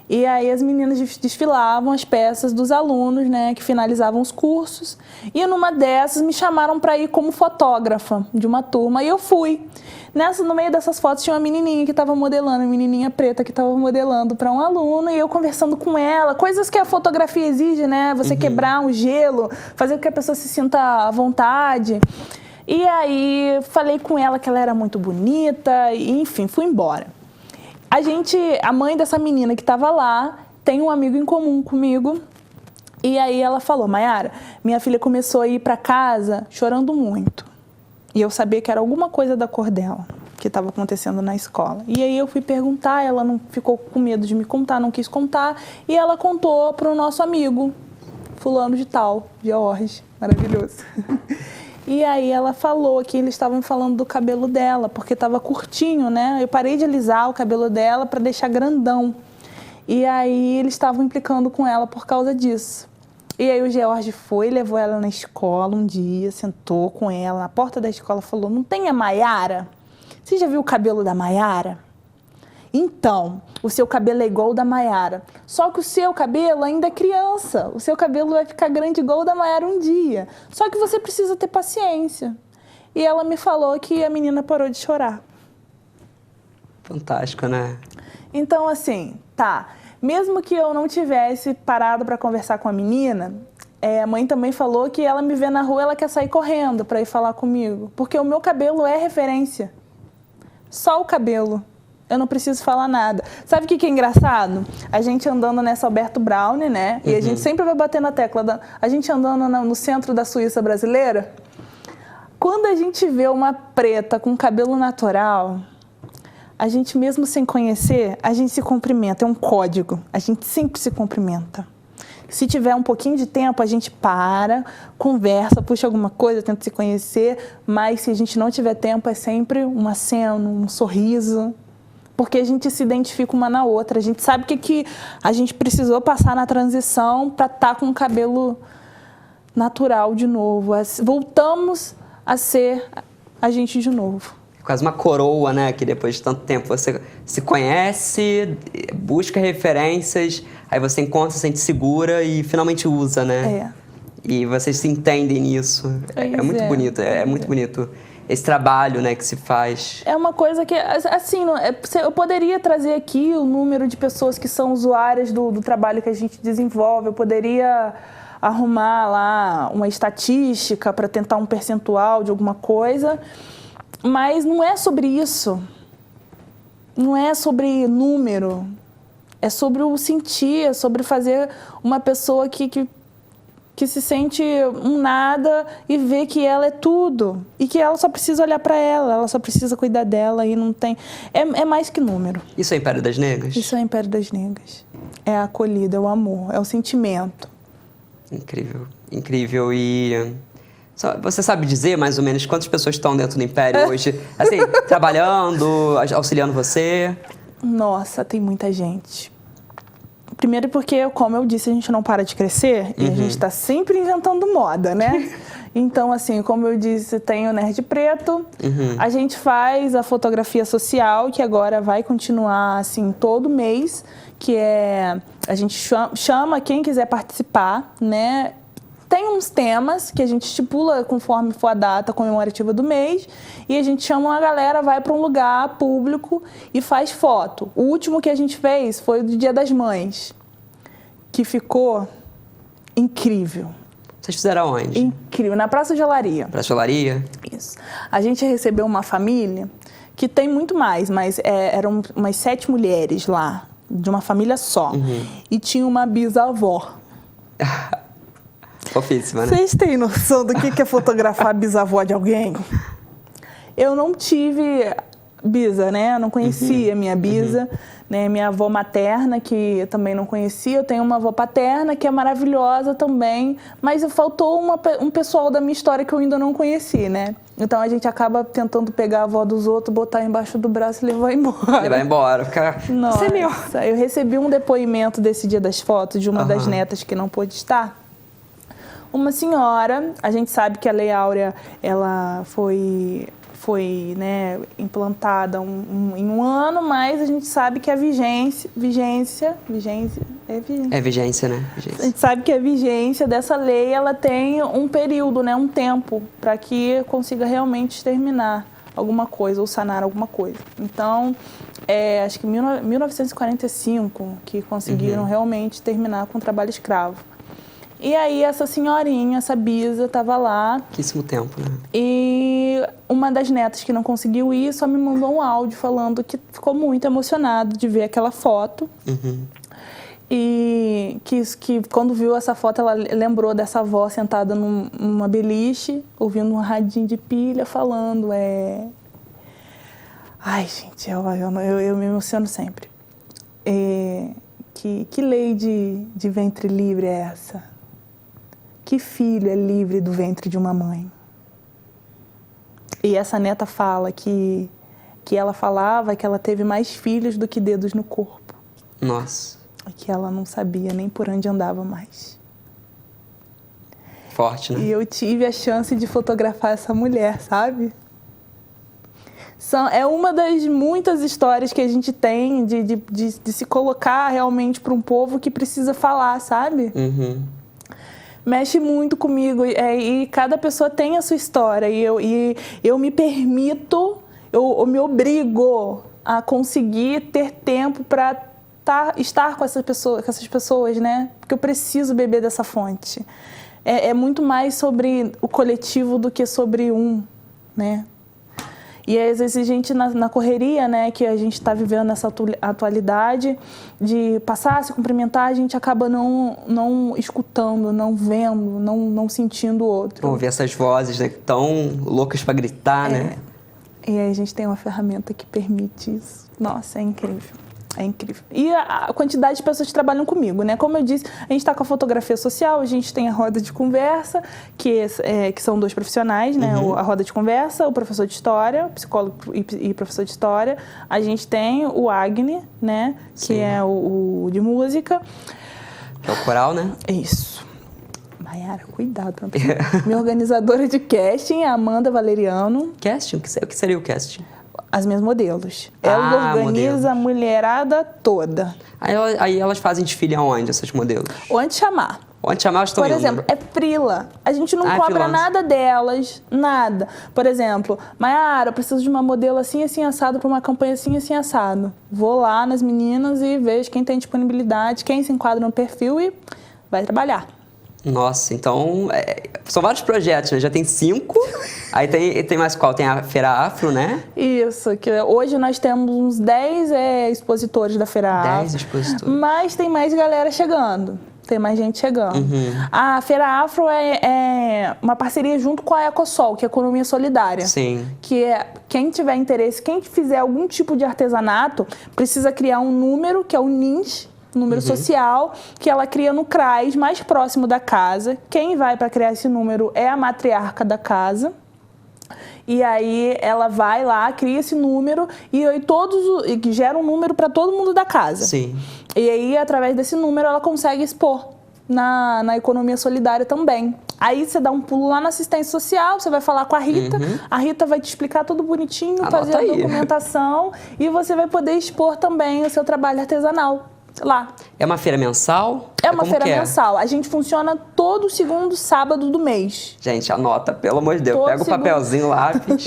E aí as meninas desfilavam as peças dos alunos, né, que finalizavam os cursos. E numa dessas me chamaram para ir como fotógrafa de uma turma. E eu fui. No meio dessas fotos tinha uma menininha que estava modelando, uma menininha preta que estava modelando para um aluno. E eu conversando com ela, coisas que a fotografia exige, né? Você quebrar um gelo, fazer com que a pessoa se sinta à vontade. E aí falei com ela que ela era muito bonita, e enfim, fui embora. A mãe dessa menina que estava lá tem um amigo em comum comigo. E aí ela falou, Mayara, minha filha começou a ir para casa chorando muito. E eu sabia que era alguma coisa da cor dela que estava acontecendo na escola. E aí eu fui perguntar, ela não ficou com medo de me contar, não quis contar. E ela contou para o nosso amigo, fulano de tal, George, maravilhoso. E aí ela falou que eles estavam falando do cabelo dela, porque estava curtinho, né? Eu parei de alisar o cabelo dela para deixar grandão. E aí eles estavam implicando com ela por causa disso. E aí o George foi, levou ela na escola um dia, sentou com ela na porta da escola, falou, não tem a Mayara? Você já viu o cabelo da Mayara? Então, o seu cabelo é igual ao da Mayara, só que o seu cabelo ainda é criança. O seu cabelo vai ficar grande igual o da Mayara um dia. Só que você precisa ter paciência. E ela me falou que a menina parou de chorar. Fantástico, né? Então, assim, mesmo que eu não tivesse parado para conversar com a menina, a mãe também falou que ela me vê na rua, ela quer sair correndo para ir falar comigo. Porque o meu cabelo é referência. Só o cabelo. Eu não preciso falar nada. Sabe o que é engraçado? A gente andando nessa Alberto Browne, né? E a gente sempre vai bater na tecla. A gente andando no centro da Suíça brasileira. Quando a gente vê uma preta com cabelo natural, a gente mesmo sem conhecer, a gente se cumprimenta. É um código. A gente sempre se cumprimenta. Se tiver um pouquinho de tempo, a gente para, conversa, puxa alguma coisa, tenta se conhecer. Mas se a gente não tiver tempo, é sempre um aceno, um sorriso. Porque a gente se identifica uma na outra. A gente sabe o que a gente precisou passar na transição para estar com o cabelo natural de novo. Voltamos a ser a gente de novo. Quase uma coroa, né? Que depois de tanto tempo você se conhece, busca referências, aí você encontra, se sente segura e finalmente usa, né? E vocês se entendem nisso. É muito bonito, é muito bonito. Esse trabalho, né, que se faz. É uma coisa que, assim, eu poderia trazer aqui o número de pessoas que são usuárias do trabalho que a gente desenvolve, eu poderia arrumar lá uma estatística para tentar um percentual de alguma coisa, mas não é sobre isso. Não é sobre número. É sobre o sentir, é sobre fazer uma pessoa que se sente um nada e vê que ela é tudo. E que ela só precisa olhar para ela só precisa cuidar dela e não tem... É mais que número. Isso é Império das Negras? Isso é Império das Negras. É a acolhida, é o amor, é o sentimento. Incrível, incrível. E você sabe dizer mais ou menos quantas pessoas estão dentro do Império hoje? Assim, trabalhando, auxiliando você? Nossa, tem muita gente. Primeiro porque, como eu disse, a gente não para de crescer e a gente está sempre inventando moda, né? Então, assim, como eu disse, tem o Nerd Preto, a gente faz a fotografia social, que agora vai continuar, assim, todo mês, que é... A gente chama quem quiser participar, né? Tem uns temas que a gente estipula conforme for a data comemorativa do mês e a gente chama uma galera, vai para um lugar público e faz foto. O último que a gente fez foi do Dia das Mães, que ficou incrível. Vocês fizeram onde? Incrível, na Praça de Olaria. Praça de Olaria? Isso. A gente recebeu uma família que tem muito mais, mas eram umas 7 mulheres lá, de uma família só. E tinha uma bisavó. Fofíssima, né? Vocês têm noção do que é fotografar a bisavó de alguém? Eu não tive bisa, né? Eu não conhecia minha bisa, né? Minha avó materna, que eu também não conhecia. Eu tenho uma avó paterna, que é maravilhosa também. Mas faltou um pessoal da minha história que eu ainda não conheci, né? Então a gente acaba tentando pegar a avó dos outros, botar embaixo do braço e levar embora. Levar embora, ficar... Nossa, Você é meu. Eu recebi um depoimento desse Dia das Fotos de uma das netas que não pôde estar. Uma senhora, a gente sabe que a Lei Áurea, ela foi né, implantada em um ano, mas a gente sabe que a vigência, É vigência, né? a Vigência. gente sabe que a vigência dessa lei, ela tem um período, né, um tempo, para que consiga realmente terminar alguma coisa ou sanar alguma coisa. Então, acho que 1945 que conseguiram realmente terminar com o trabalho escravo. E aí essa senhorinha, essa bisa, estava lá. Pouquíssimo tempo, né? E uma das netas que não conseguiu ir só me mandou um áudio falando que ficou muito emocionado de ver aquela foto. E que quando viu essa foto, ela lembrou dessa avó sentada numa beliche, ouvindo um radinho de pilha, falando, Ai, gente, eu me emociono sempre. Que lei de ventre livre é essa? Que filho é livre do ventre de uma mãe? E essa neta fala que ela falava que ela teve mais filhos do que dedos no corpo. Nossa. E que ela não sabia nem por onde andava mais. Forte, né? E eu tive a chance de fotografar essa mulher, sabe? É uma das muitas histórias que a gente tem de se colocar realmente para um povo que precisa falar, sabe? Mexe muito comigo e cada pessoa tem a sua história e eu me permito, eu me obrigo a conseguir ter tempo para estar com essas pessoas, né? Porque eu preciso beber dessa fonte. É muito mais sobre o coletivo do que sobre né? E às vezes a gente, na correria, né, que a gente está vivendo nessa atualidade, de passar, se cumprimentar, a gente acaba não escutando, não vendo, não sentindo o outro. Ouvir essas vozes, né, tão loucas para gritar, né? E aí a gente tem uma ferramenta que permite isso. Nossa, é incrível. É incrível. E a quantidade de pessoas que trabalham comigo, né? Como eu disse, a gente está com a fotografia social, a gente tem a roda de conversa, que são 2 profissionais, né? A roda de conversa, o professor de história, psicólogo e professor de história. A gente tem o Agni, né? Sim. Que é o de música. Que é o coral, né? Isso. Mayara, cuidado. Minha organizadora de casting é a Amanda Valeriano. Casting? O que seria o casting? As minhas modelos. Ela organiza modelos. a mulherada toda. Aí elas fazem desfile aonde, essas modelos? Onde chamar. Onde chamar, elas estão Por indo. exemplo, é frila. A gente não cobra freelance. nada delas, nada. Por exemplo, Mayara, eu preciso de uma modelo assim, assim, assado, para uma campanha assim, assim, assado. Vou lá nas meninas e vejo quem tem disponibilidade, quem se enquadra no perfil e vai trabalhar. Nossa, então são vários projetos, né? Já tem 5, aí tem mais qual? Tem a Feira Afro, né? Isso, que hoje nós temos uns 10 expositores da Feira Afro. 10 expositores. Mas tem mais galera chegando. Tem mais gente chegando. A Feira Afro é uma parceria junto com a Ecosol, que é a Economia Solidária. Sim. Que é, quem tiver interesse, quem fizer algum tipo de artesanato, precisa criar um número, que é o NINS, número social, que ela cria no CRAS, mais próximo da casa. Quem vai para criar esse número é a matriarca da casa. E aí ela vai lá, cria esse número e aí gera um número para todo mundo da casa. Sim. E aí, através desse número, ela consegue expor na economia solidária também. Aí você dá um pulo lá na assistência social, você vai falar com a Rita, a Rita vai te explicar tudo bonitinho, fazer a documentação e você vai poder expor também o seu trabalho artesanal lá. É uma feira mensal? É uma feira mensal. A gente funciona todo segundo sábado do mês. Gente, anota, pelo amor de Deus. Pega o papelzinho, lápis.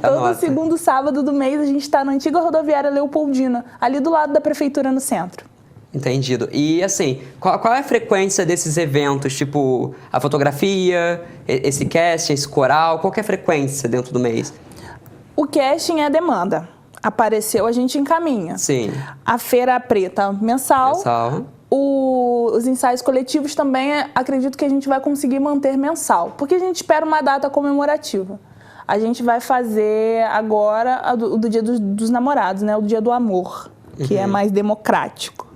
Todo segundo sábado do mês a gente está na antiga rodoviária Leopoldina, ali do lado da prefeitura no centro. Entendido. E assim, qual é a frequência desses eventos? Tipo, a fotografia, esse casting, esse coral, qual que é a frequência dentro do mês? O casting é a demanda. Apareceu, a gente encaminha. Sim. A Feira Preta mensal. Os ensaios coletivos também, acredito que a gente vai conseguir manter mensal, porque a gente espera uma data comemorativa. A gente vai fazer agora do Dia dos Namorados, né? O Dia do Amor, que é mais democrático.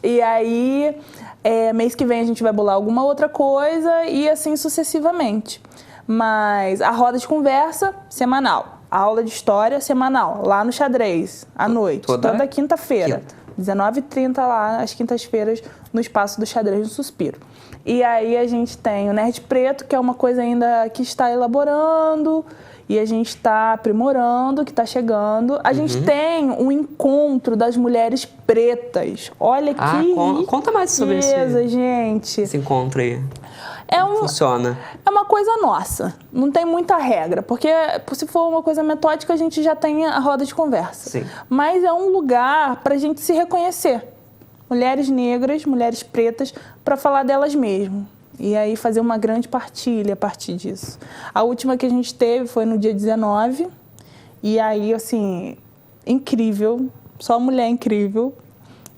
E aí, mês que vem a gente vai bolar alguma outra coisa e assim sucessivamente. Mas a roda de conversa, semanal. A aula de história, semanal. Lá no Xadrez, à noite. Toda quinta-feira. 19h30 lá, às quintas-feiras, no espaço do Xadrez do Suspiro. E aí a gente tem o Nerd Preto, que é uma coisa ainda que está elaborando e a gente está aprimorando, que está chegando. A gente tem um encontro das mulheres pretas. Olha que conta mais sobre isso, gente. Esse encontro aí. Funciona. É uma coisa nossa. Não tem muita regra. Porque se for uma coisa metódica, a gente já tem a roda de conversa. Sim. Mas é um lugar para a gente se reconhecer. Mulheres negras, mulheres pretas, para falar delas mesmas. E aí fazer uma grande partilha a partir disso. A última que a gente teve foi no dia 19. E aí, assim, incrível. Só mulher incrível.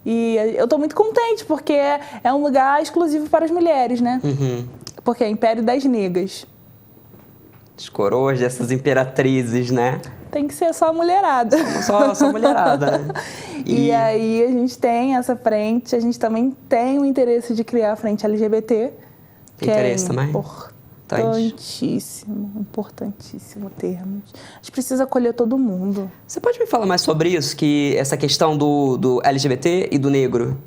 E eu tô muito contente, porque é um lugar exclusivo para as mulheres, né? Porque é Império das Negras. As coroas dessas imperatrizes, né? Tem que ser só mulherada. Só mulherada, né? E aí a gente tem essa frente, a gente também tem o interesse de criar a frente LGBT. Tem interesse também? Importantíssimo termo. A gente precisa acolher todo mundo. Você pode me falar mais sobre isso? Essa questão do LGBT e do negro?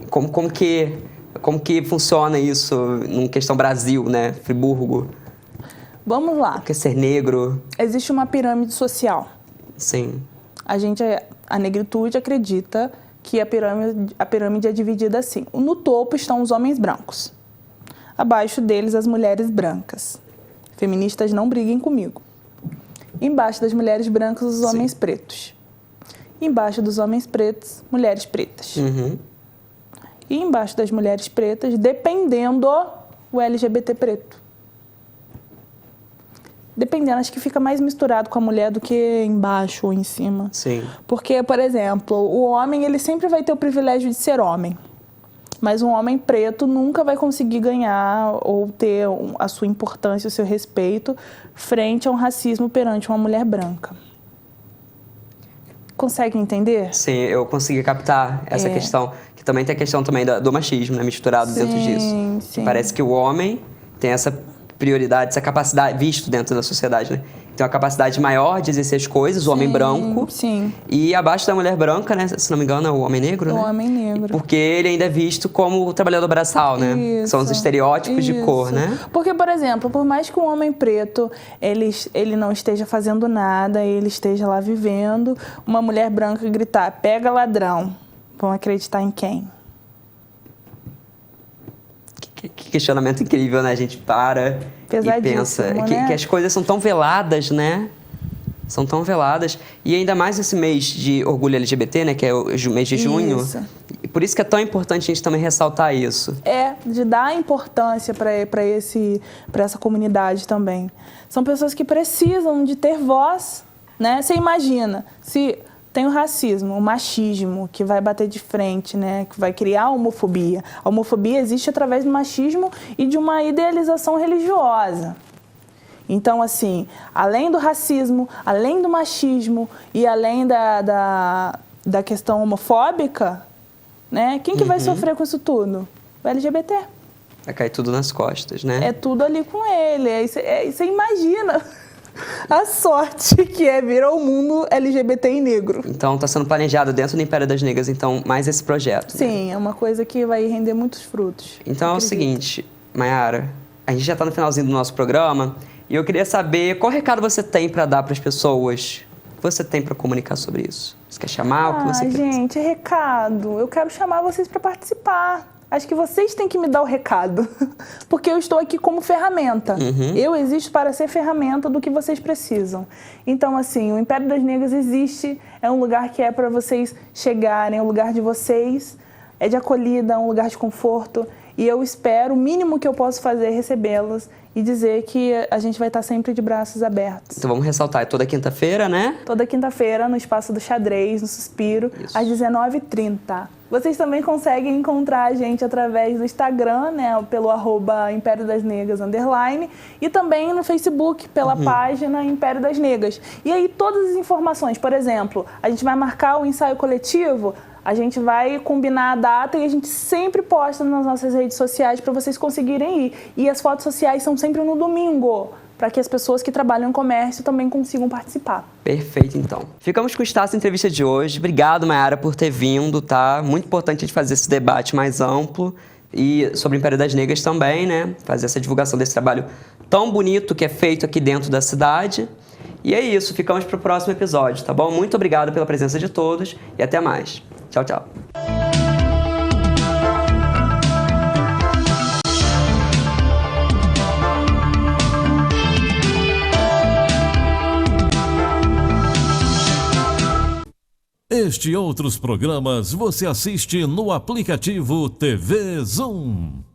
Como que funciona isso em questão Brasil, né? Friburgo? Vamos lá. O que é ser negro? Existe uma pirâmide social. Sim. A negritude acredita que a pirâmide é dividida assim. No topo estão os homens brancos. Abaixo deles, as mulheres brancas. Feministas, não briguem comigo. Embaixo das mulheres brancas, os homens pretos. Embaixo dos homens pretos, mulheres pretas. E embaixo das mulheres pretas, dependendo, o LGBT preto. Dependendo, acho que fica mais misturado com a mulher do que embaixo ou em cima. Sim. Porque, por exemplo, o homem, ele sempre vai ter o privilégio de ser homem. Mas um homem preto nunca vai conseguir ganhar ou ter a sua importância, o seu respeito frente a um racismo perante uma mulher branca. Consegue entender? Sim, eu consegui captar essa questão. Que também tem a questão também do machismo, né? Misturado dentro disso. Sim. Parece que o homem tem essa prioridade, essa capacidade, visto dentro da sociedade, né? Tem uma capacidade maior de exercer as coisas, o homem branco. Sim. E abaixo da mulher branca, né? Se não me engano, é o homem negro, né? O homem negro. Porque ele ainda é visto como o trabalhador braçal, né? Isso. São os estereótipos de cor, né? Porque, por exemplo, por mais que um homem preto, ele não esteja fazendo nada, ele esteja lá vivendo, uma mulher branca gritar, pega ladrão, vão acreditar em quem? Que questionamento incrível, né? A gente para e pensa que as coisas são tão veladas, né? São tão veladas. E ainda mais esse mês de orgulho LGBT, né? Que é o mês de junho. Por isso que é tão importante a gente também ressaltar isso. De dar importância para essa comunidade também. São pessoas que precisam de ter voz, né? Você imagina, se tem o racismo, o machismo, que vai bater de frente, né? Que vai criar a homofobia. A homofobia existe através do machismo e de uma idealização religiosa. Então, assim, além do racismo, além do machismo e além da questão homofóbica, né? Quem que vai sofrer com isso tudo? O LGBT. Vai cair tudo nas costas, né? É tudo ali com ele. Você imagina a sorte que vir ao mundo LGBT e negro. Então, está sendo planejado dentro do Império das Negras, então, mais esse projeto. Sim, né? é uma coisa que vai render muitos frutos. Então, é o seguinte, Mayara, a gente já está no finalzinho do nosso programa e eu queria saber qual recado você tem para dar para as pessoas. O que você tem para comunicar sobre isso? Você quer chamar? O que você quer? Gente, recado. Eu quero chamar vocês para participar. Acho que vocês têm que me dar o recado, porque eu estou aqui como ferramenta. Eu existo para ser ferramenta do que vocês precisam. Então, assim, o Império das Negras existe, é um lugar que é para vocês chegarem, é um lugar de vocês, é de acolhida, é um lugar de conforto. E eu espero, o mínimo que eu posso fazer é recebê-las e dizer que a gente vai estar sempre de braços abertos. Então vamos ressaltar, é toda quinta-feira, né? Toda quinta-feira, no Espaço do Xadrez, no Suspiro, às 19h30. Vocês também conseguem encontrar a gente através do Instagram, né, pelo @Império das Negras _ e também no Facebook, pela página Império das Negras. E aí todas as informações, por exemplo, a gente vai marcar o ensaio coletivo, a gente vai combinar a data e a gente sempre posta nas nossas redes sociais para vocês conseguirem ir. E as fotos sociais são sempre no domingo, para que as pessoas que trabalham em comércio também consigam participar. Perfeito, então. Ficamos com o Estácio na entrevista de hoje. Obrigado, Mayara, por ter vindo, tá? Muito importante a gente fazer esse debate mais amplo e sobre o Império das Negras também, né? Fazer essa divulgação desse trabalho tão bonito que é feito aqui dentro da cidade. E é isso, ficamos para o próximo episódio, tá bom? Muito obrigado pela presença de todos e até mais. Tchau, tchau. Este e outros programas você assiste no aplicativo TV Zoom.